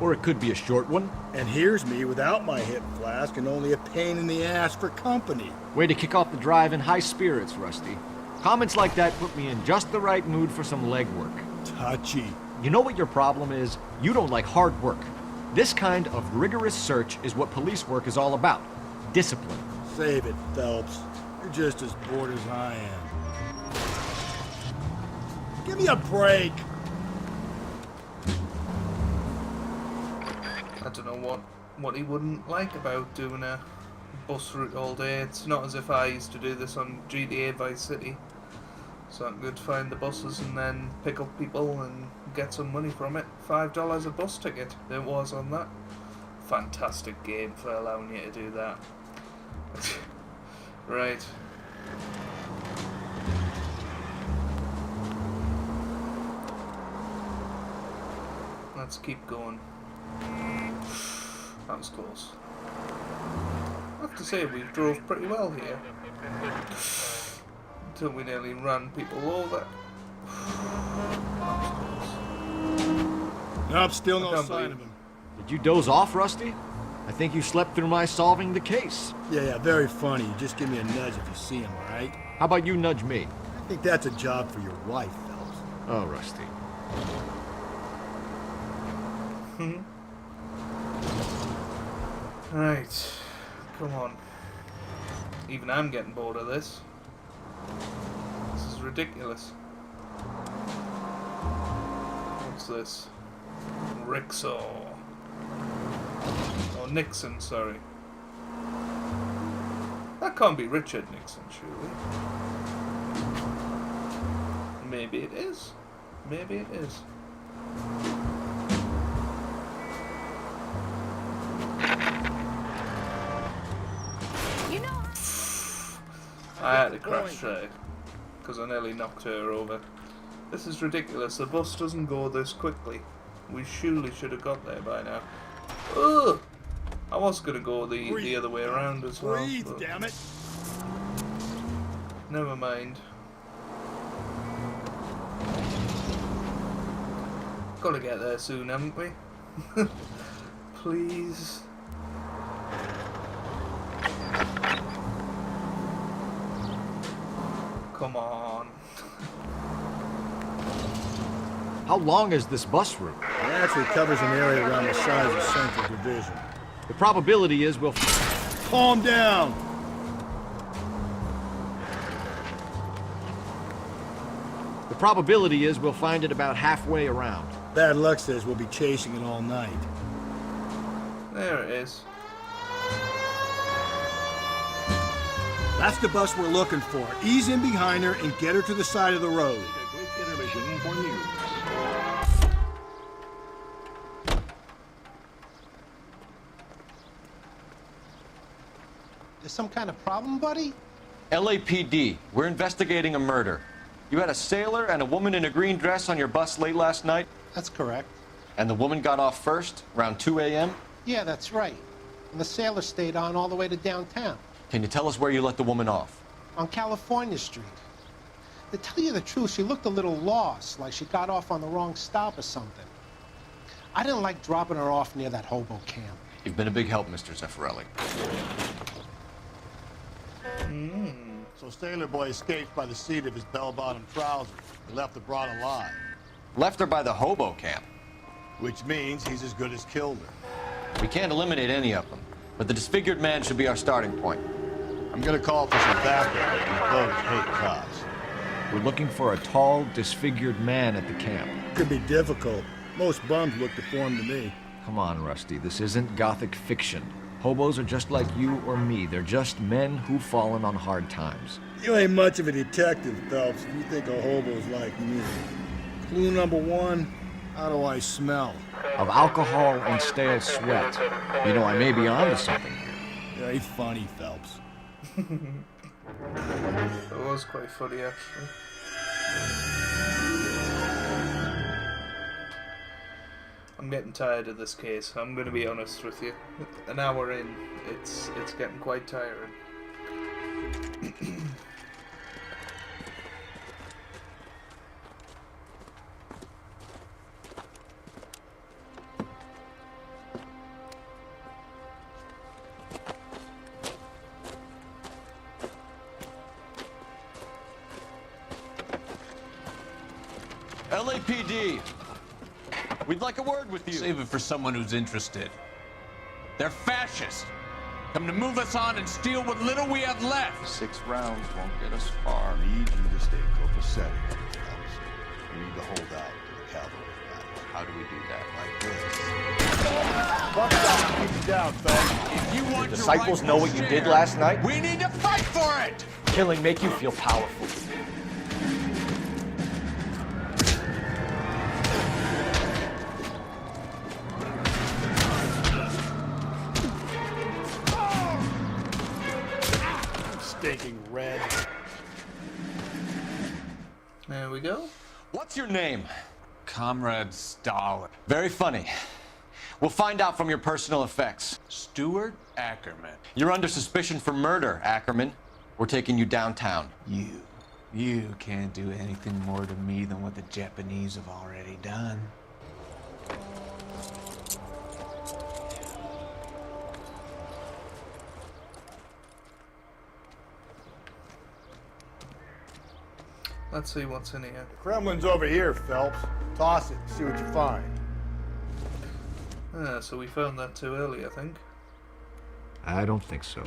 Or it could be a short one. And here's me without my hip flask and only a pain in the ass for company. Way to kick off the drive in high spirits, Rusty. Comments like that put me in just the right mood for some legwork. Touchy. You know what your problem is? You don't like hard work. This kind of rigorous search is what police work is all about. Discipline. Save it, Phelps. You're just as bored as I am. Give me a break! I don't know what he wouldn't like about doing a bus route all day. It's not as if I used to do this on GTA Vice City. So I could find the buses and then pick up people and get some money from it. $5 a bus ticket it was on that. Fantastic game for allowing you to do that. Right. Let's keep going. That was close. I have to say we drove pretty well here. Until we nearly ran people over. Nope, still no sign of him. Did you doze off, Rusty? I think you slept through my solving the case. Yeah, very funny. You just give me a nudge if you see him, all right? How about you nudge me? I think that's a job for your wife, Phelps. Oh, Rusty. Right. Come on. Even I'm getting bored of this. This is ridiculous. What's this? Rixor. Oh, Nixon, sorry. That can't be Richard Nixon, surely. Maybe it is. Maybe it is. I had to crash there because I nearly knocked her over. This is ridiculous. The bus doesn't go this quickly. We surely should have got there by now. Ugh! I was going to go the other way around as well. Breathe, damn it! Never mind. Gotta get there soon, haven't we? Please. Come on. How long is this bus route? It actually covers an area around the size of Central Division. The probability is we'll... Calm down! The probability is we'll find it about halfway around. Bad luck says we'll be chasing it all night. There it is. That's the bus we're looking for. Ease in behind her and get her to the side of the road. Intermission for news. There's some kind of problem, buddy? LAPD, we're investigating a murder. You had a sailor and a woman in a green dress on your bus late last night? That's correct. And the woman got off first, around 2 a.m.? Yeah, that's right. And the sailor stayed on all the way to downtown. Can you tell us where you let the woman off? On California Street. To tell you the truth, she looked a little lost, like she got off on the wrong stop or something. I didn't like dropping her off near that hobo camp. You've been a big help, Mr. Zeffirelli. So Sailor Boy escaped by the seat of his bell-bottom trousers. He left the broad alive. Left her by the hobo camp. Which means he's as good as killed her. We can't eliminate any of them, but the disfigured man should be our starting point. I'm gonna call for some backup. These boats hate cops. We're looking for a tall, disfigured man at the camp. Could be difficult. Most bums look deformed to me. Come on, Rusty. This isn't gothic fiction. Hobos are just like you or me. They're just men who've fallen on hard times. You ain't much of a detective, Phelps, if you think a hobo's like me. Clue number one, how do I smell? Of alcohol and stale sweat. You know, I may be onto something here. Very funny, Phelps. It was quite funny, actually. I'm getting tired of this case. I'm going to be honest with you. An hour in, it's getting quite tiring. LAPD. We'd like a word with you. Save it for someone who's interested. They're fascists. Come to move us on and steal what little we have left. 6 rounds won't get us far. I need you to stay copacetic. We need to hold out to the cavalry battle. How do we do that? Like this. Keep it down, fellas. If you want The disciples know what you did last night? We need to fight for it! Killing make you feel powerful. Stinking red. There we go. What's your name? Comrade Stalin. Very funny. We'll find out from your personal effects. Stuart Ackerman. You're under suspicion for murder, Ackerman. We're taking you downtown. You can't do anything more to me than what the Japanese have already done. Let's see what's in here. The Kremlin's over here, Phelps. Toss it, see what you find. So we found that too early, I think. I don't think so.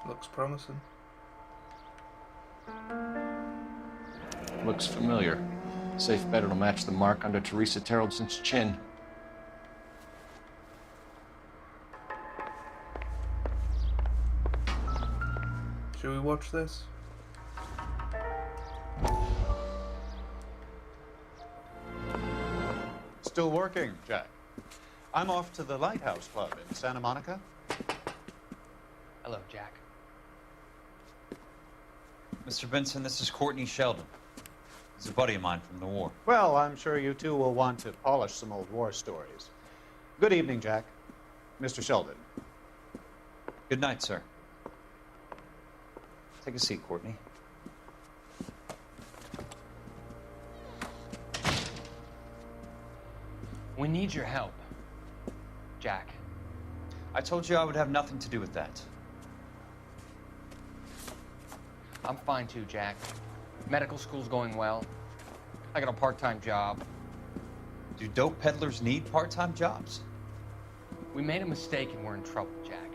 Looks promising. Looks familiar. Safe bet it'll match the mark under Teresa Terreldson's chin. Should we watch this? Still working, Jack. I'm off to the Lighthouse Club in Santa Monica. Hello, Jack. Mr. Benson, this is Courtney Sheldon. He's a buddy of mine from the war. Well, I'm sure you two will want to polish some old war stories. Good evening, Jack. Mr. Sheldon. Good night, sir. Take a seat, Courtney. We need your help, Jack. I told you I would have nothing to do with that. I'm fine too, Jack. Medical school's going well. I got a part-time job. Do dope peddlers need part-time jobs? We made a mistake and we're in trouble, Jack.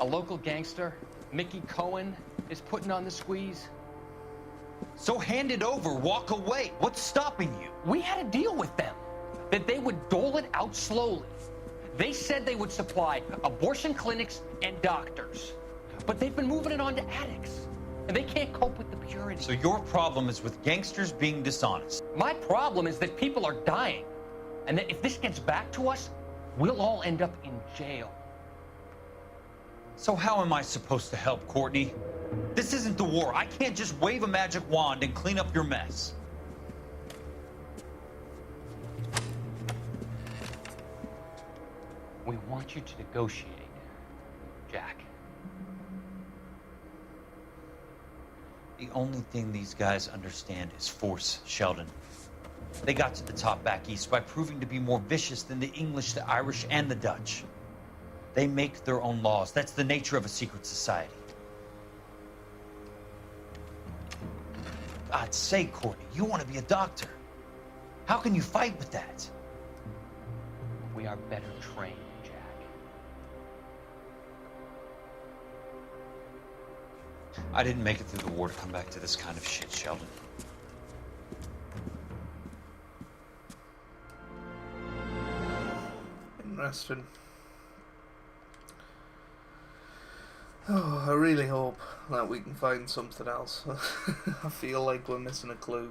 A local gangster, Mickey Cohen, is putting on the squeeze. So hand it over, walk away. What's stopping you? We had a deal with them that they would dole it out slowly. They said they would supply abortion clinics and doctors, but they've been moving it on to addicts, and they can't cope with the purity. So your problem is with gangsters being dishonest. My problem is that people are dying, and that if this gets back to us, we'll all end up in jail. So how am I supposed to help, Courtney? This isn't the war. I can't just wave a magic wand and clean up your mess. We want you to negotiate, Jack. The only thing these guys understand is force, Sheldon. They got to the top back east by proving to be more vicious than the English, the Irish, and the Dutch. They make their own laws. That's the nature of a secret society. God's sake, Courtney, you want to be a doctor. How can you fight with that? We are better trained, Jack. I didn't make it through the war to come back to this kind of shit, Sheldon. Interesting. Oh, I really hope that we can find something else. I feel like we're missing a clue.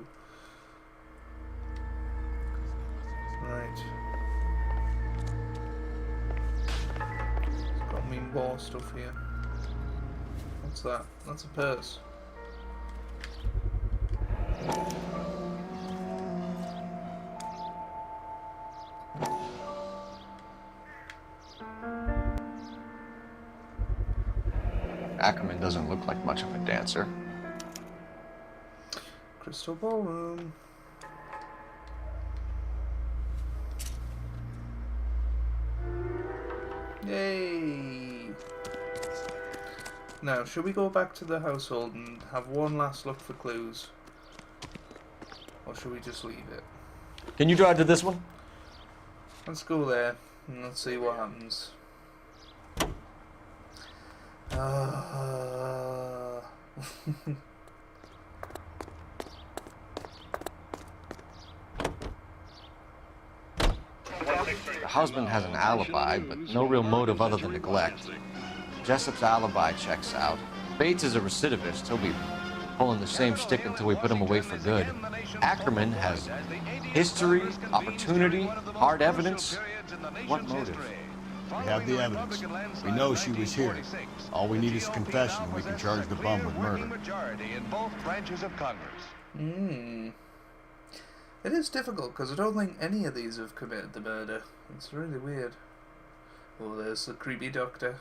Right. It's got me more stuff here. What's that? That's a purse. Ackerman doesn't look like much of a dancer. Crystal Ballroom. Yay! Now, should we go back to the household and have one last look for clues? Or should we just leave it? Can you drive to this one? Let's go there and let's see what happens. The husband has an alibi, but no real motive other than neglect. Jessup's alibi checks out. Bates is a recidivist. He'll be pulling the same shtick until we put him away for good. Ackerman has history, opportunity, hard evidence. What motive? We have the evidence. We know she was here. All we need is a confession, and we can charge the bum with murder. It is difficult, because I don't think any of these have committed the murder. It's really weird. Oh, there's the creepy doctor.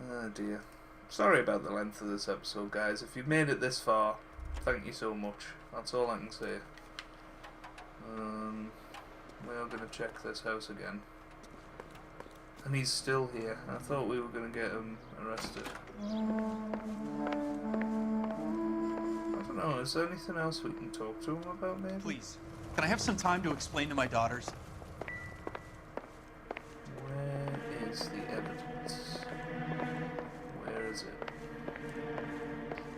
Oh dear. Sorry about the length of this episode, guys. If you've made it this far, thank you so much. That's all I can say. We are going to check this house again. And he's still here. I thought we were going to get him arrested. I don't know, is there anything else we can talk to him about, maybe? Please, can I have some time to explain to my daughters? Where is the evidence? Where is it?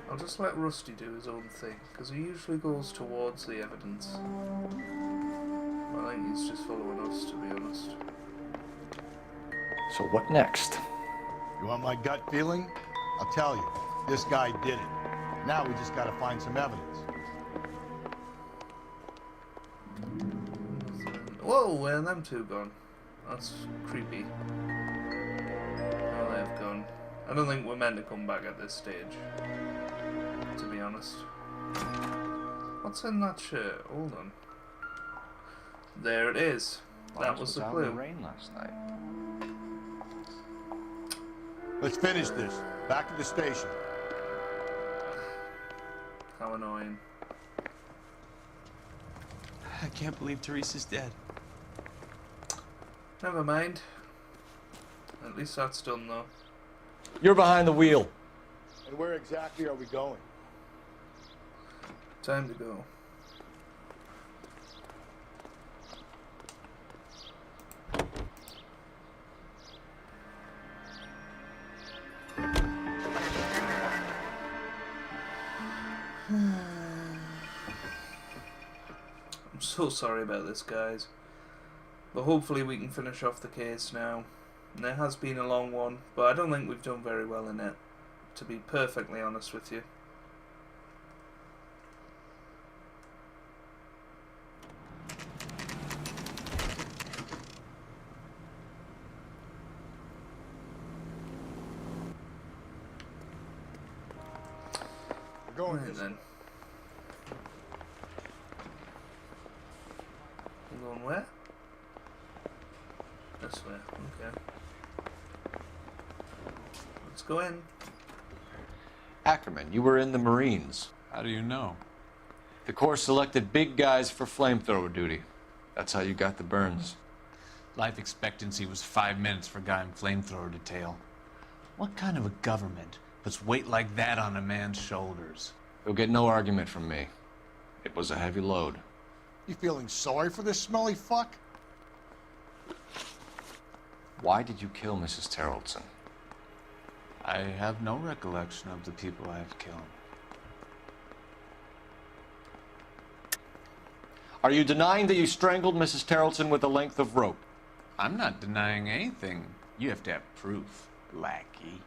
I'll just let Rusty do his own thing, because he usually goes towards the evidence. I think he's just following us, to be honest. So what next? You want my gut feeling? I'll tell you. This guy did it. Now we just gotta find some evidence. Whoa, where are them two gone? That's creepy. Oh, they've gone. I don't think we're meant to come back at this stage, to be honest. What's in that shirt? Hold on. There it is. That was the clue. Rain last night. Let's finish this. Back to the station. How annoying. I can't believe Teresa's dead. Never mind. At least that's done, though. You're behind the wheel. And where exactly are we going? Time to go. I'm so sorry about this, guys. But hopefully we can finish off the case now. And it has been a long one, but I don't think we've done very well in it, to be perfectly honest with you. We're going right then. We're going where? This way, okay. Let's go in. Ackerman, you were in the Marines. How do you know? The Corps selected big guys for flamethrower duty. That's how you got the burns. Life expectancy was 5 minutes for a guy in flamethrower detail. What kind of a government puts weight like that on a man's shoulders? You'll get no argument from me. It was a heavy load. You feeling sorry for this smelly fuck? Why did you kill Mrs. Terrelson? I have no recollection of the people I have killed. Are you denying that you strangled Mrs. Terrelson with a length of rope? I'm not denying anything. You have to have proof, lackey.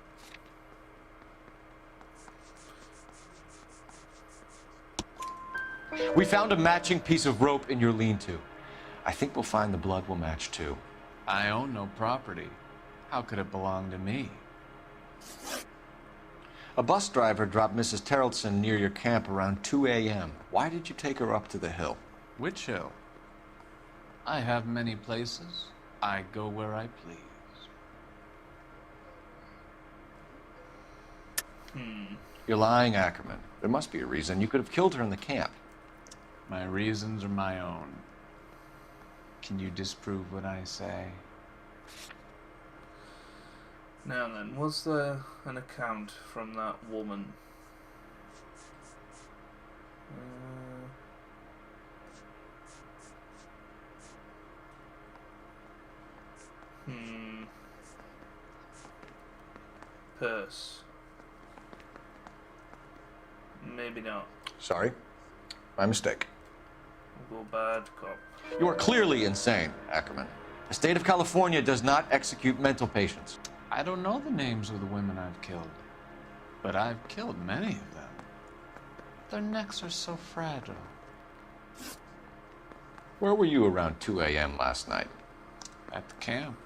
We found a matching piece of rope in your lean-to. I think we'll find the blood will match too. I own no property. How could it belong to me? A bus driver dropped Mrs. Terrelson near your camp around 2 a.m. Why did you take her up to the hill? Which hill? I have many places. I go where I please. You're lying, Ackerman. There must be a reason. You could have killed her in the camp. My reasons are my own. Can you disprove what I say? Now then, was there an account from that woman? Purse. Maybe not. Sorry. My mistake. Go bad cop. You are clearly insane, Ackerman. The state of California does not execute mental patients. I don't know the names of the women I've killed, but I've killed many of them. Their necks are so fragile. Where were you around 2 a.m. last night? At the camp.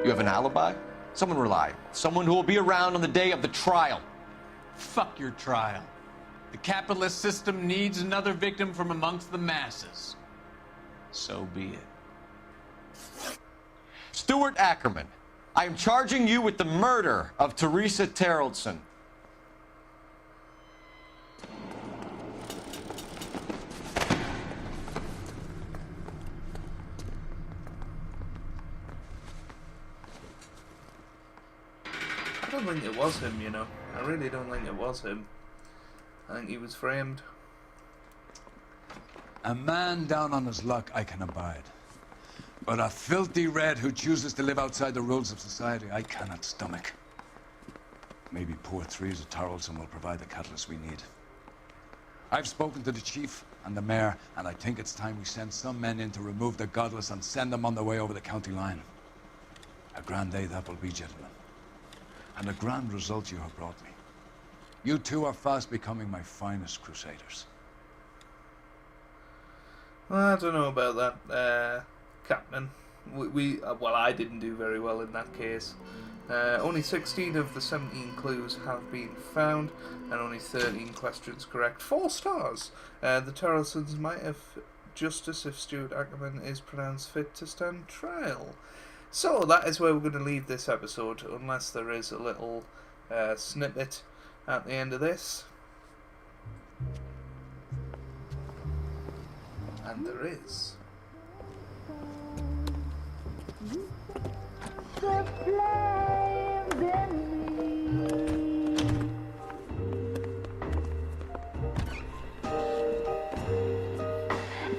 You have an alibi? Someone reliable. Someone who will be around on the day of the trial. Fuck your trial. The capitalist system needs another victim from amongst the masses. So be it. Stuart Ackerman, I am charging you with the murder of Teresa Terrellson. I don't think it was him, you know. I really don't think it was him. I think he was framed. A man down on his luck I can abide. But a filthy red who chooses to live outside the rules of society I cannot stomach. Maybe poor Teresa Terrellson will provide the catalyst we need. I've spoken to the chief and the mayor, and I think it's time we send some men in to remove the godless and send them on their way over the county line. A grand day that will be, gentlemen. And a grand result you have brought me. You two are fast becoming my finest crusaders. I don't know about that, Captain. Well, I didn't do very well in that case. Only 16 of the 17 clues have been found, and only 13 questions correct. 4 stars. The Terrelsons might have justice if Stuart Ackerman is pronounced fit to stand trial. So that is where we're going to leave this episode, unless there is a little snippet at the end of this. And there is.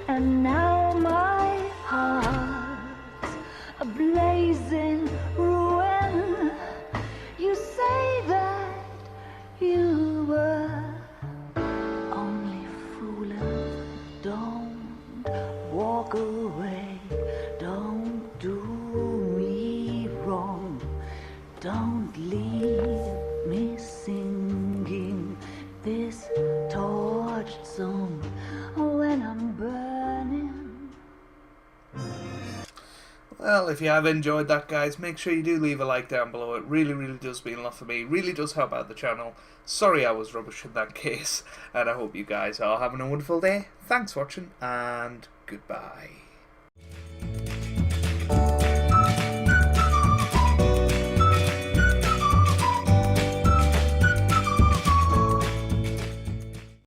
And now my heart's a blazing ruin. You say that you were only fooling. Don't walk away. Don't do me wrong. Don't leave me singing this torched song when I'm burning. Well, if you have enjoyed that, guys, make sure you do leave a like down below. It really, really does mean a lot for me. It really does help out the channel. Sorry I was rubbish in that case, and I hope you guys are having a wonderful day. Thanks for watching, and goodbye.